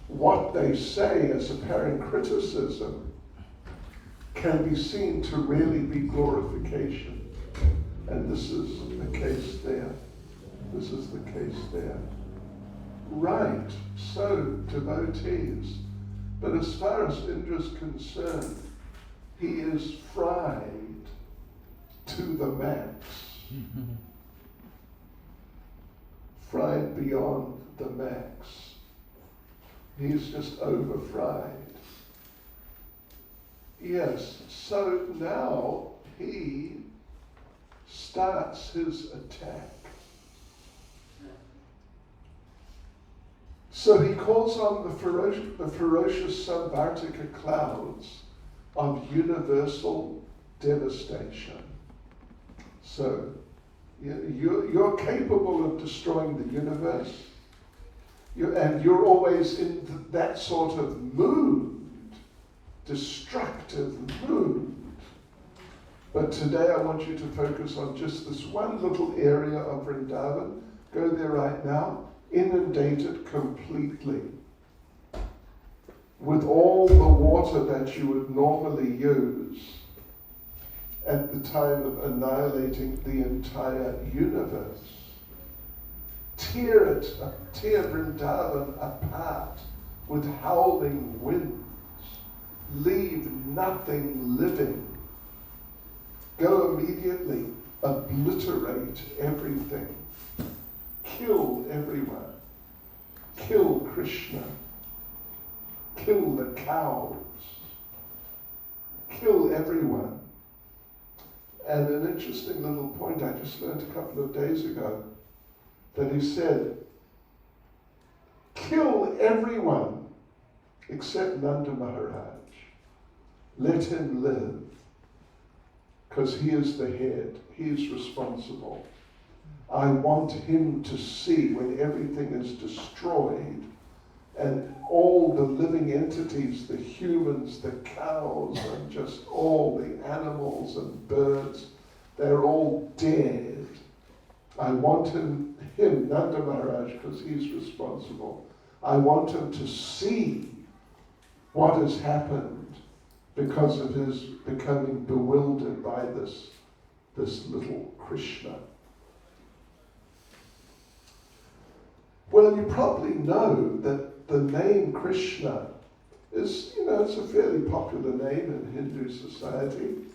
what they say as apparent criticism can be seen to really be glorification. And this is the case there. This is the case there. Right, so devotees. But as far as Indra's concerned, he is fried to the max. Fried beyond the max. He's just over fried. Yes, so now he starts his attack. So he calls on the ferocious Samvartika clouds of universal devastation. So you're capable of destroying the universe, and you're always in that sort of mood, destructive mood. But today I want you to focus on just this one little area of Vrindavan. Go there right now. Inundate it completely with all the water that you would normally use at the time of annihilating the entire universe. Tear Vrindavan apart with howling winds. Leave nothing living. Go immediately, obliterate everything. Kill everyone. Kill Krishna. Kill the cows. Kill everyone. And an interesting little point I just learned a couple of days ago, that he said, kill everyone except Nanda Maharaj. Let him live, because he is the head. He is responsible. I want him to see when everything is destroyed and all the living entities, the humans, the cows, and just all the animals and birds, they're all dead. I want him, Nanda Maharaj, because he's responsible. I want him to see what has happened because of his becoming bewildered by this little Krishna. Well, you probably know that the name Krishna is, it's a fairly popular name in Hindu society.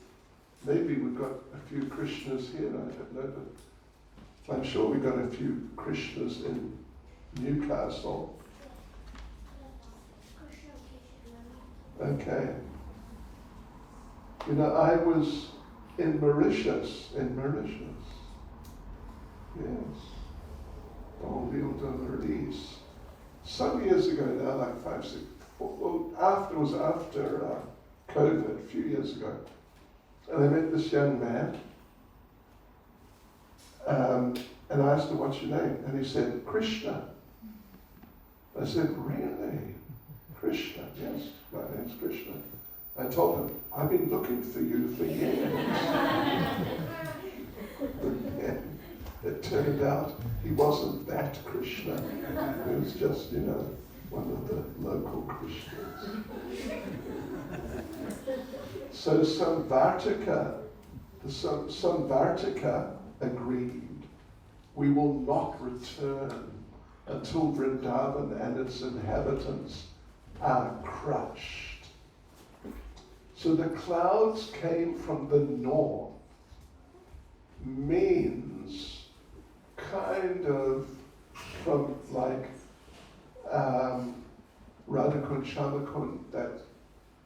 Maybe we've got a few Krishnas here, I don't know, but I'm sure we've got a few Krishnas in Newcastle. Okay. I was in Mauritius. Yes. On l'île de Maurice. Some years ago now, like 5, 6, 4, well, it was after COVID, a few years ago. And I met this young man, and I asked him, what's your name? And he said, Krishna. I said, really? Krishna? Yes, my name's Krishna. I told him, I've been looking for you for years. It turned out he wasn't that Krishna. He was just, one of the local Krishnas. So Samvartika agreed, we will not return until Vrindavan and its inhabitants are crushed. So the clouds came from the north, means kind of from like Radhakund, Shamakund, that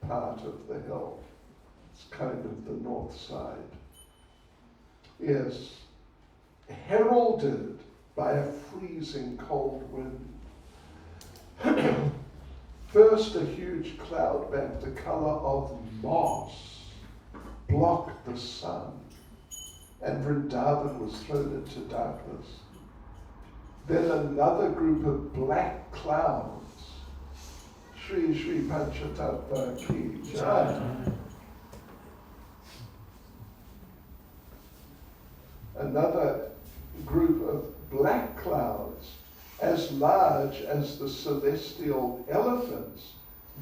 part of the hill. It's kind of the north side. Yes, heralded by a freezing cold wind. First, a huge cloud bank, the color of moss, blocked the sun, and Vrindavan was thrown into darkness. Then another group of black clouds, Shri Shri Panchatattva Ki Jai. Another group of black clouds, as large as the celestial elephants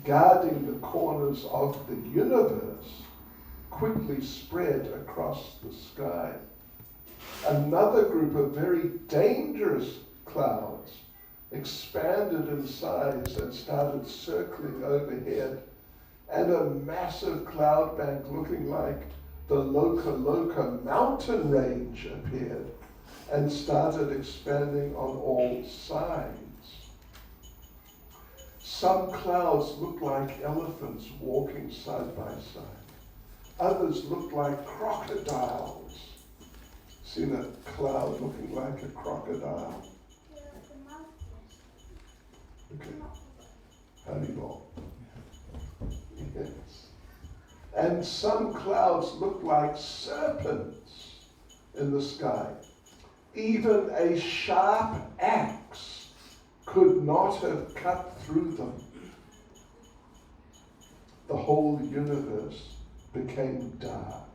guarding the corners of the universe, quickly spread across the sky. Another group of very dangerous clouds expanded in size and started circling overhead, and a massive cloud bank looking like the Loka Loka mountain range appeared and started expanding on all sides. Some clouds looked like elephants walking side by side. Others looked like crocodiles. Seen a cloud looking like a crocodile? Okay. Haribol. Yes. And some clouds looked like serpents in the sky. Even a sharp axe could not have cut through them. The whole universe became dark.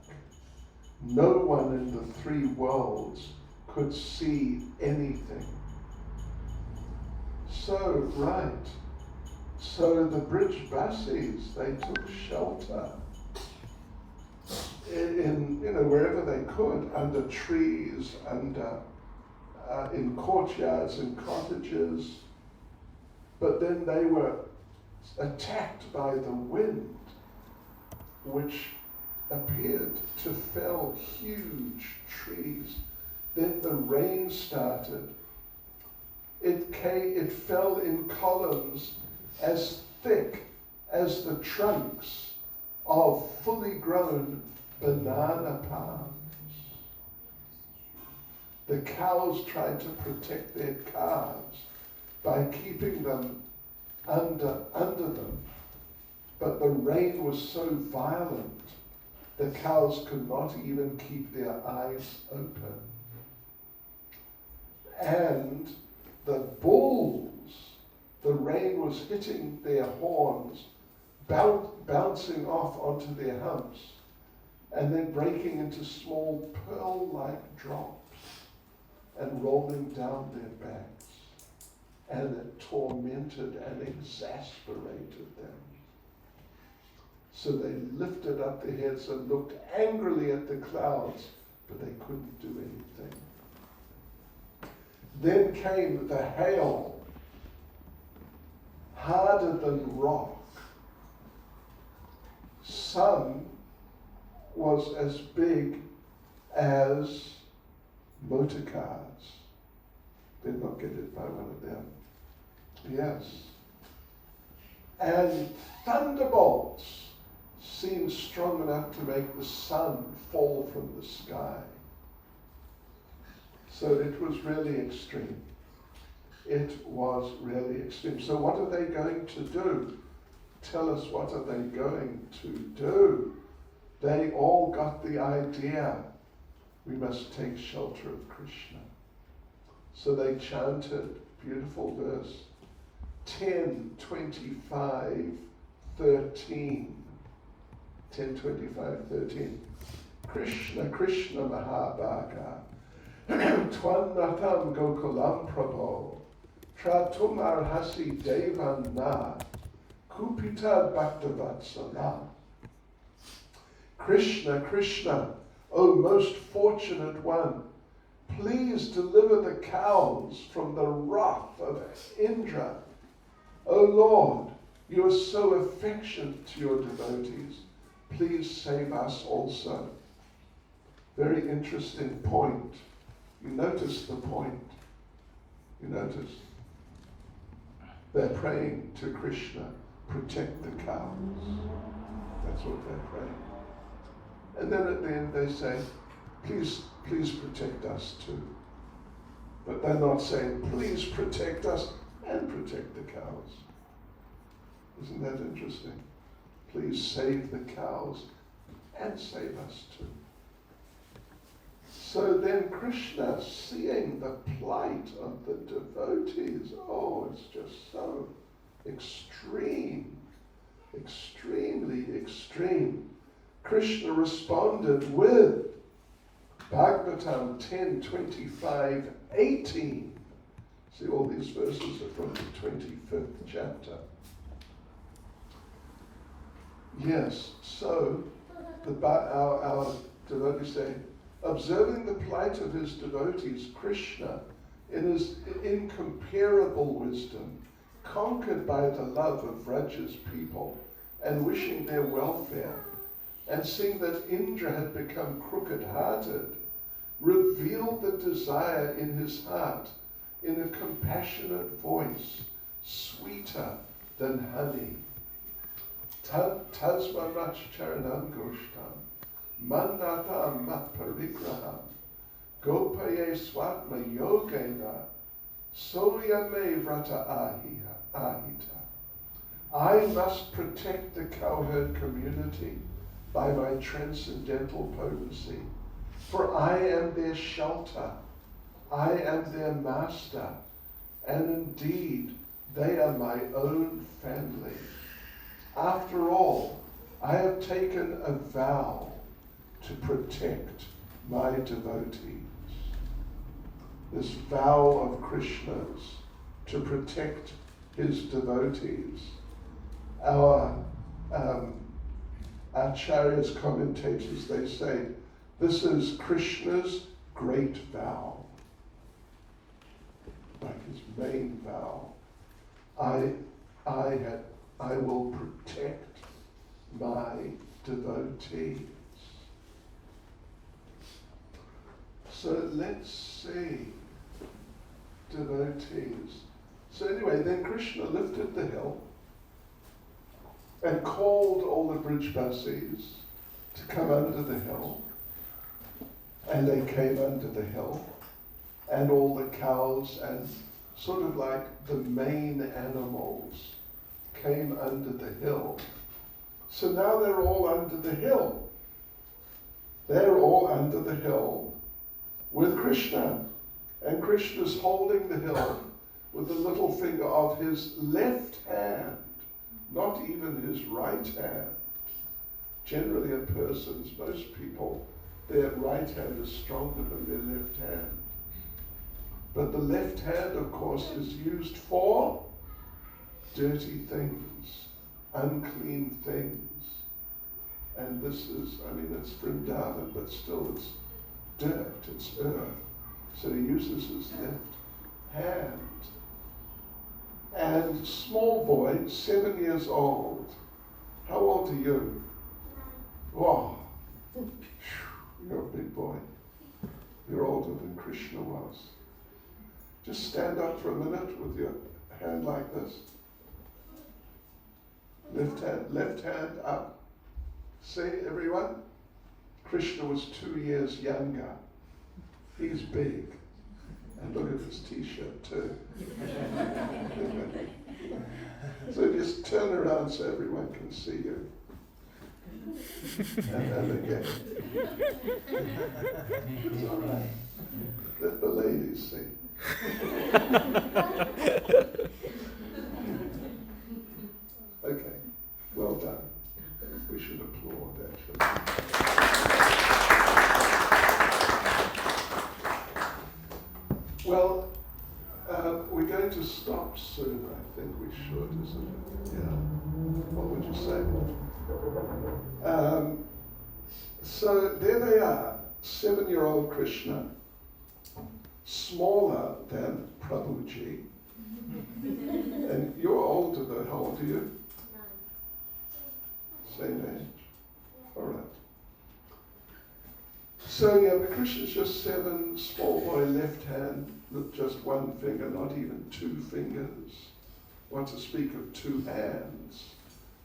No one in the three worlds could see anything. So, right. So the Brijbasis, they took shelter in wherever they could, under trees, under in courtyards, in cottages. But then they were attacked by the wind, which appeared to fell huge trees. Then the rain started. It fell in columns as thick as the trunks of fully grown banana palms. The cows tried to protect their calves by keeping them under them, but the rain was so violent the cows could not even keep their eyes open. And the bulls, the rain was hitting their horns, bouncing off onto their humps, and then breaking into small pearl-like drops and rolling down their backs. And it tormented and exasperated them. So they lifted up their heads and looked angrily at the clouds, but they couldn't do anything. Then came the hail, harder than rock. Some was as big as motor cars. Did not get hit by one of them. Yes. And thunderbolts seemed strong enough to make the sun fall from the sky. So it was really extreme. It was really extreme. So what are they going to do? Tell us, what are they going to do? They all got the idea. We must take shelter of Krishna. So they chanted, beautiful verse, 10:25:13. 10:25:13. Krishna, Krishna Mahabhaga, Twan Natam Gokulam Prabho, Tratum Arhasi Devan Na, Kupita Bhaktavatsala. Krishna, Krishna, O most fortunate one, please deliver the cows from the wrath of Indra. O Lord, you are so affectionate to your devotees. Please save us also. Very interesting point. You notice the point. You notice they're praying to Krishna, protect the cows. That's what they're praying. And then at the end they say, please protect us too. But they're not saying, please protect us and protect the cows. Isn't that interesting? Please save the cows and save us too. So then Krishna, seeing the plight of the devotees, it's just so extreme, extremely extreme. Krishna responded with Bhagavatam 10:25-18. See, all these verses are from the 25th chapter. Yes, so our devotees say, observing the plight of his devotees, Krishna, in his incomparable wisdom, conquered by the love of Vraja's people and wishing their welfare, and seeing that Indra had become crooked-hearted, revealed the desire in his heart in a compassionate voice, sweeter than honey. Tasmamach charanam goshtam, mannatam mat parigraham, gopaye swatma yogena, soyame vrata ahita. I must protect the cowherd community by my transcendental potency, for I am their shelter, I am their master, and indeed they are my own family. After all, I have taken a vow to protect my devotees. This vow of Krishna's to protect his devotees. Our Acharyas, commentators, they say, this is Krishna's great vow, like his main vow. I will protect my devotees. So let's see, devotees. So anyway, then Krishna lifted the hill and called all the Brijbasis to come under the hill. And they came under the hill, and all the cows and sort of like the main animals came under the hill. So now they're all under the hill. They're all under the hill with Krishna. And Krishna's holding the hill with the little finger of his left hand, not even his right hand. Generally most people, their right hand is stronger than their left hand. But the left hand, of course, is used for dirty things, unclean things. And this is, it's Vrindavan, but still it's dirt, it's earth. So he uses his left hand. And small boy, 7 years old. How old are you? Wow. You're a big boy. You're older than Krishna was. Just stand up for a minute with your hand like this. Left hand up. See, everyone? Krishna was 2 years younger. He's big. And look at his t-shirt too. So just turn around so everyone can see you. And again. It's all right. Let the ladies see. Okay, well done. We should applaud, actually. Well, we're going to stop soon. I think we should, isn't it? Yeah. What would you say? So there they are, 7-year-old Krishna smaller than Prabhuji. And you're older though, how old are you? 9. Same age. All right. So yeah, the Krishna's just 7, small boy, left hand, with just one finger, not even 2 fingers. Want to speak of 2 hands,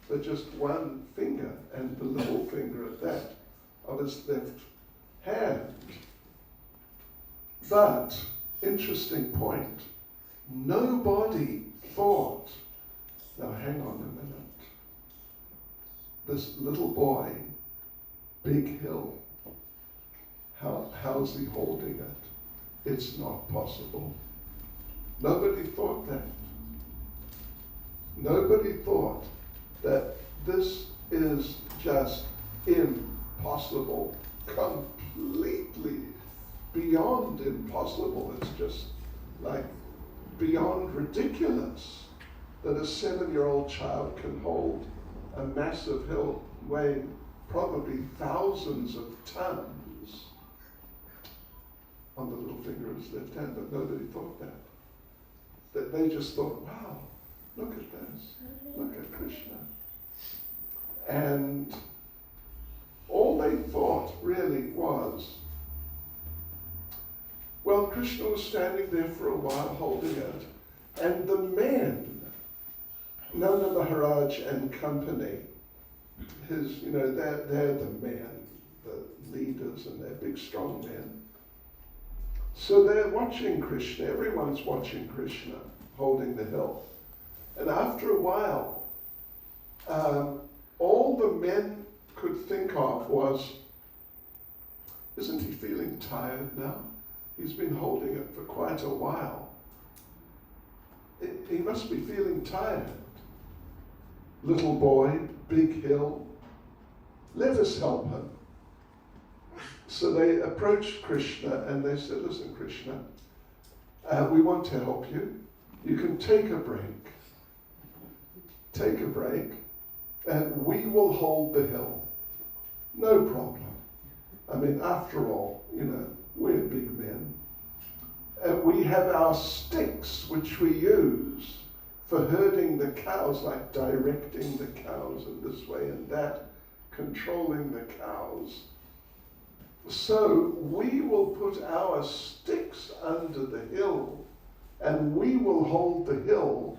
but just one finger, and the little finger at that of his left hand. But, interesting point, nobody thought, now hang on a minute, this little boy, big hill, how's he holding it? It's not possible. Nobody thought that. Nobody thought that this is just impossible, completely beyond impossible. It's just like beyond ridiculous that a 7-year-old child can hold a massive hill weighing probably thousands of tons on the little finger of his left hand, but nobody thought that. That they just thought, wow, look at this, look at Krishna. And all they thought really was, well, Krishna was standing there for a while holding it, and the men, Nanda Maharaj and company, they're the men, the leaders, and they're big, strong men. So they're watching Krishna, everyone's watching Krishna holding the hill. And after a while, all the men could think of was, isn't he feeling tired now? He's been holding it for quite a while. He must be feeling tired. Little boy, big hill, let us help him. So they approached Krishna and they said, listen, Krishna, we want to help you. You can take a break. Take a break, and we will hold the hill. No problem. I mean, after all, we're big men. And we have our sticks, which we use for herding the cows, like directing the cows in this way and that, controlling the cows. So we will put our sticks under the hill, and we will hold the hill,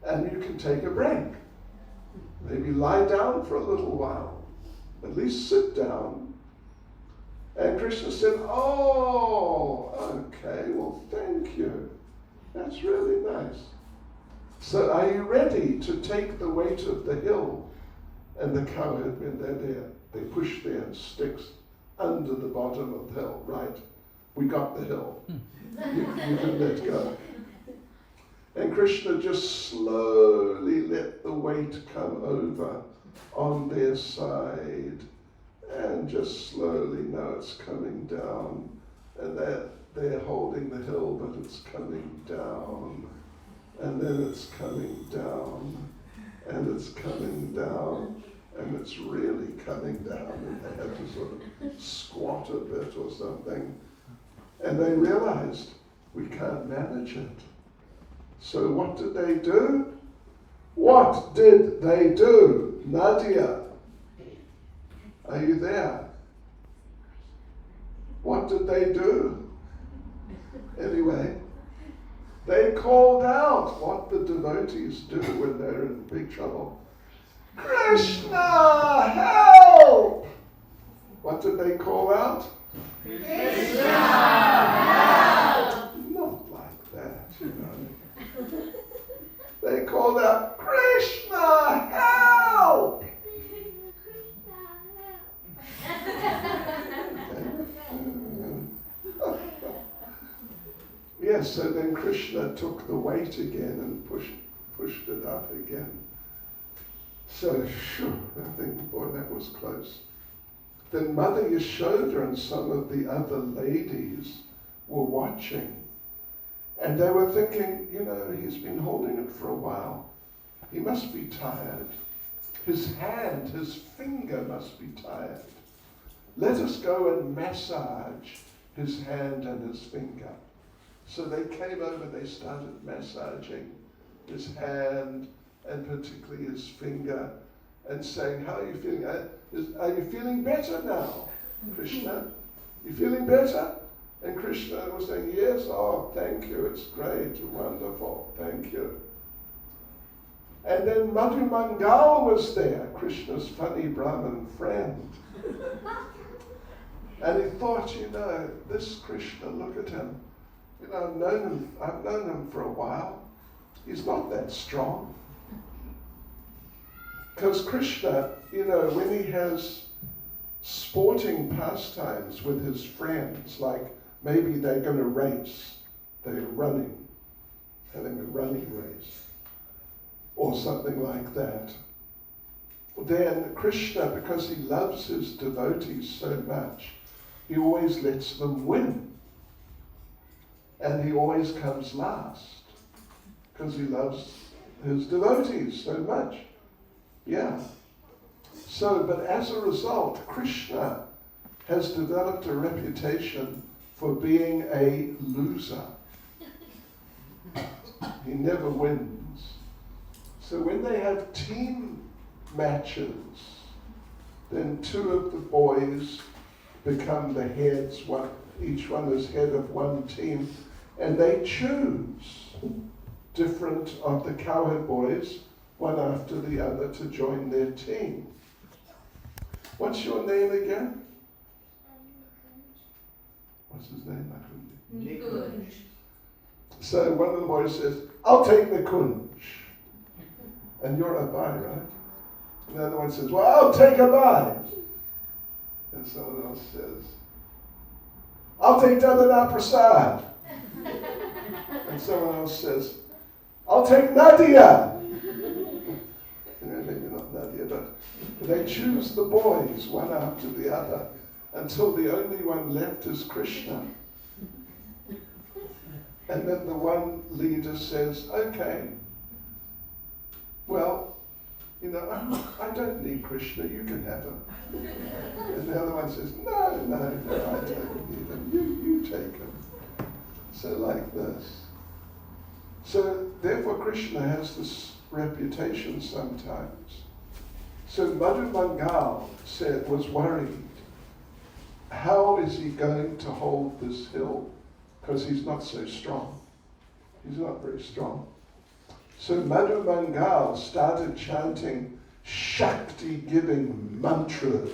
and you can take a break. Maybe lie down for a little while. At least sit down. And Krishna said, oh, okay, well, thank you. That's really nice. So are you ready to take the weight of the hill? And the cowherdmen, they're there. They push their sticks under the bottom of the hill. Right, we got the hill. You can let go. And Krishna just slowly let the weight come over on their side, and just slowly, now it's coming down, and they're holding the hill, but it's coming down, and then it's coming down, and it's coming down, and it's really coming down, and they had to sort of squat a bit or something, and they realized, we can't manage it. So what did they do? What did they do? Nadia, are you there? What did they do? Anyway, they called out what the devotees do when they're in big trouble. Krishna, help! What did they call out? Krishna, help! Not like that, They called out, Krishna, help! Yes, so then Krishna took the weight again and pushed it up again. So, I think, boy, that was close. Then Mother Yashoda and some of the other ladies were watching. And they were thinking, he's been holding it for a while. He must be tired. His hand, his finger must be tired. Let us go and massage his hand and his finger. So they came over, they started massaging his hand and particularly his finger and saying, how are you feeling? Are you feeling better now, Krishna? You feeling better? And Krishna was saying, yes, oh, thank you, it's great, wonderful, thank you. And then Madhu Mangal was there, Krishna's funny Brahmin friend. And he thought, this Krishna, look at him. I've known him for a while. He's not that strong. Because Krishna, when he has sporting pastimes with his friends, like maybe they're going to race, they're running, having a running race, or something like that, then Krishna, because he loves his devotees so much, he always lets them win. And he always comes last, because he loves his devotees so much. Yeah. So, but as a result, Krishna has developed a reputation for being a loser. He never wins. So when they have team matches, then two of the boys become the heads, each one is head of one team, and they choose different of the cowherd boys, one after the other, to join their team. What's your name again? What's his name? Nikunj. So one of the boys says, I'll take Nikunj. And you're Abai, right? And the other one says, well, I'll take Abai. And someone else says, I'll take Dadana Prasad. And someone else says, I'll take Nadia. Maybe not Nadia, but they choose the boys one after the other until the only one left is Krishna. And then the one leader says, okay, well, I don't need Krishna, you can have him. And the other one says, no, I don't need him, you take him. So like this. So therefore Krishna has this reputation sometimes. So Madhu Mangal was worried, how is he going to hold this hill? Because he's not so strong. He's not very strong. So Madhu Mangal started chanting Shakti-giving mantras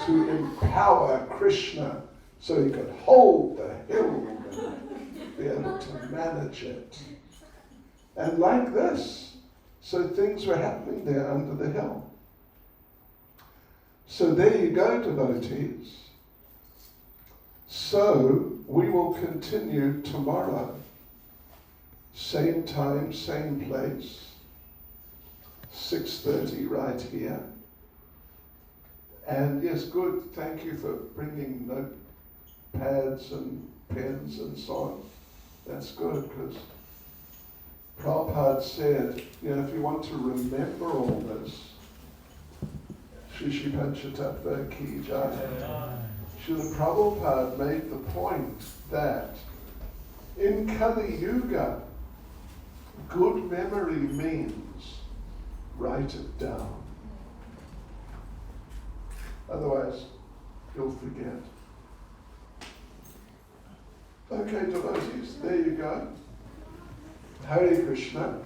to empower Krishna so he could hold the hill and be able to manage it. And like this, so things were happening there under the hill. So there you go, devotees. So we will continue tomorrow. Same time, same place. 6:30 right here. And yes, good. Thank you for bringing notepads and pens and so on. That's good, because Prabhupada said, if you want to remember all this, Shri Shri Panchatattva Ki Jai. Srila Prabhupada made the point that in Kali Yuga, good memory means write it down. Otherwise, you'll forget. Okay, devotees, there you go. Hare Krishna.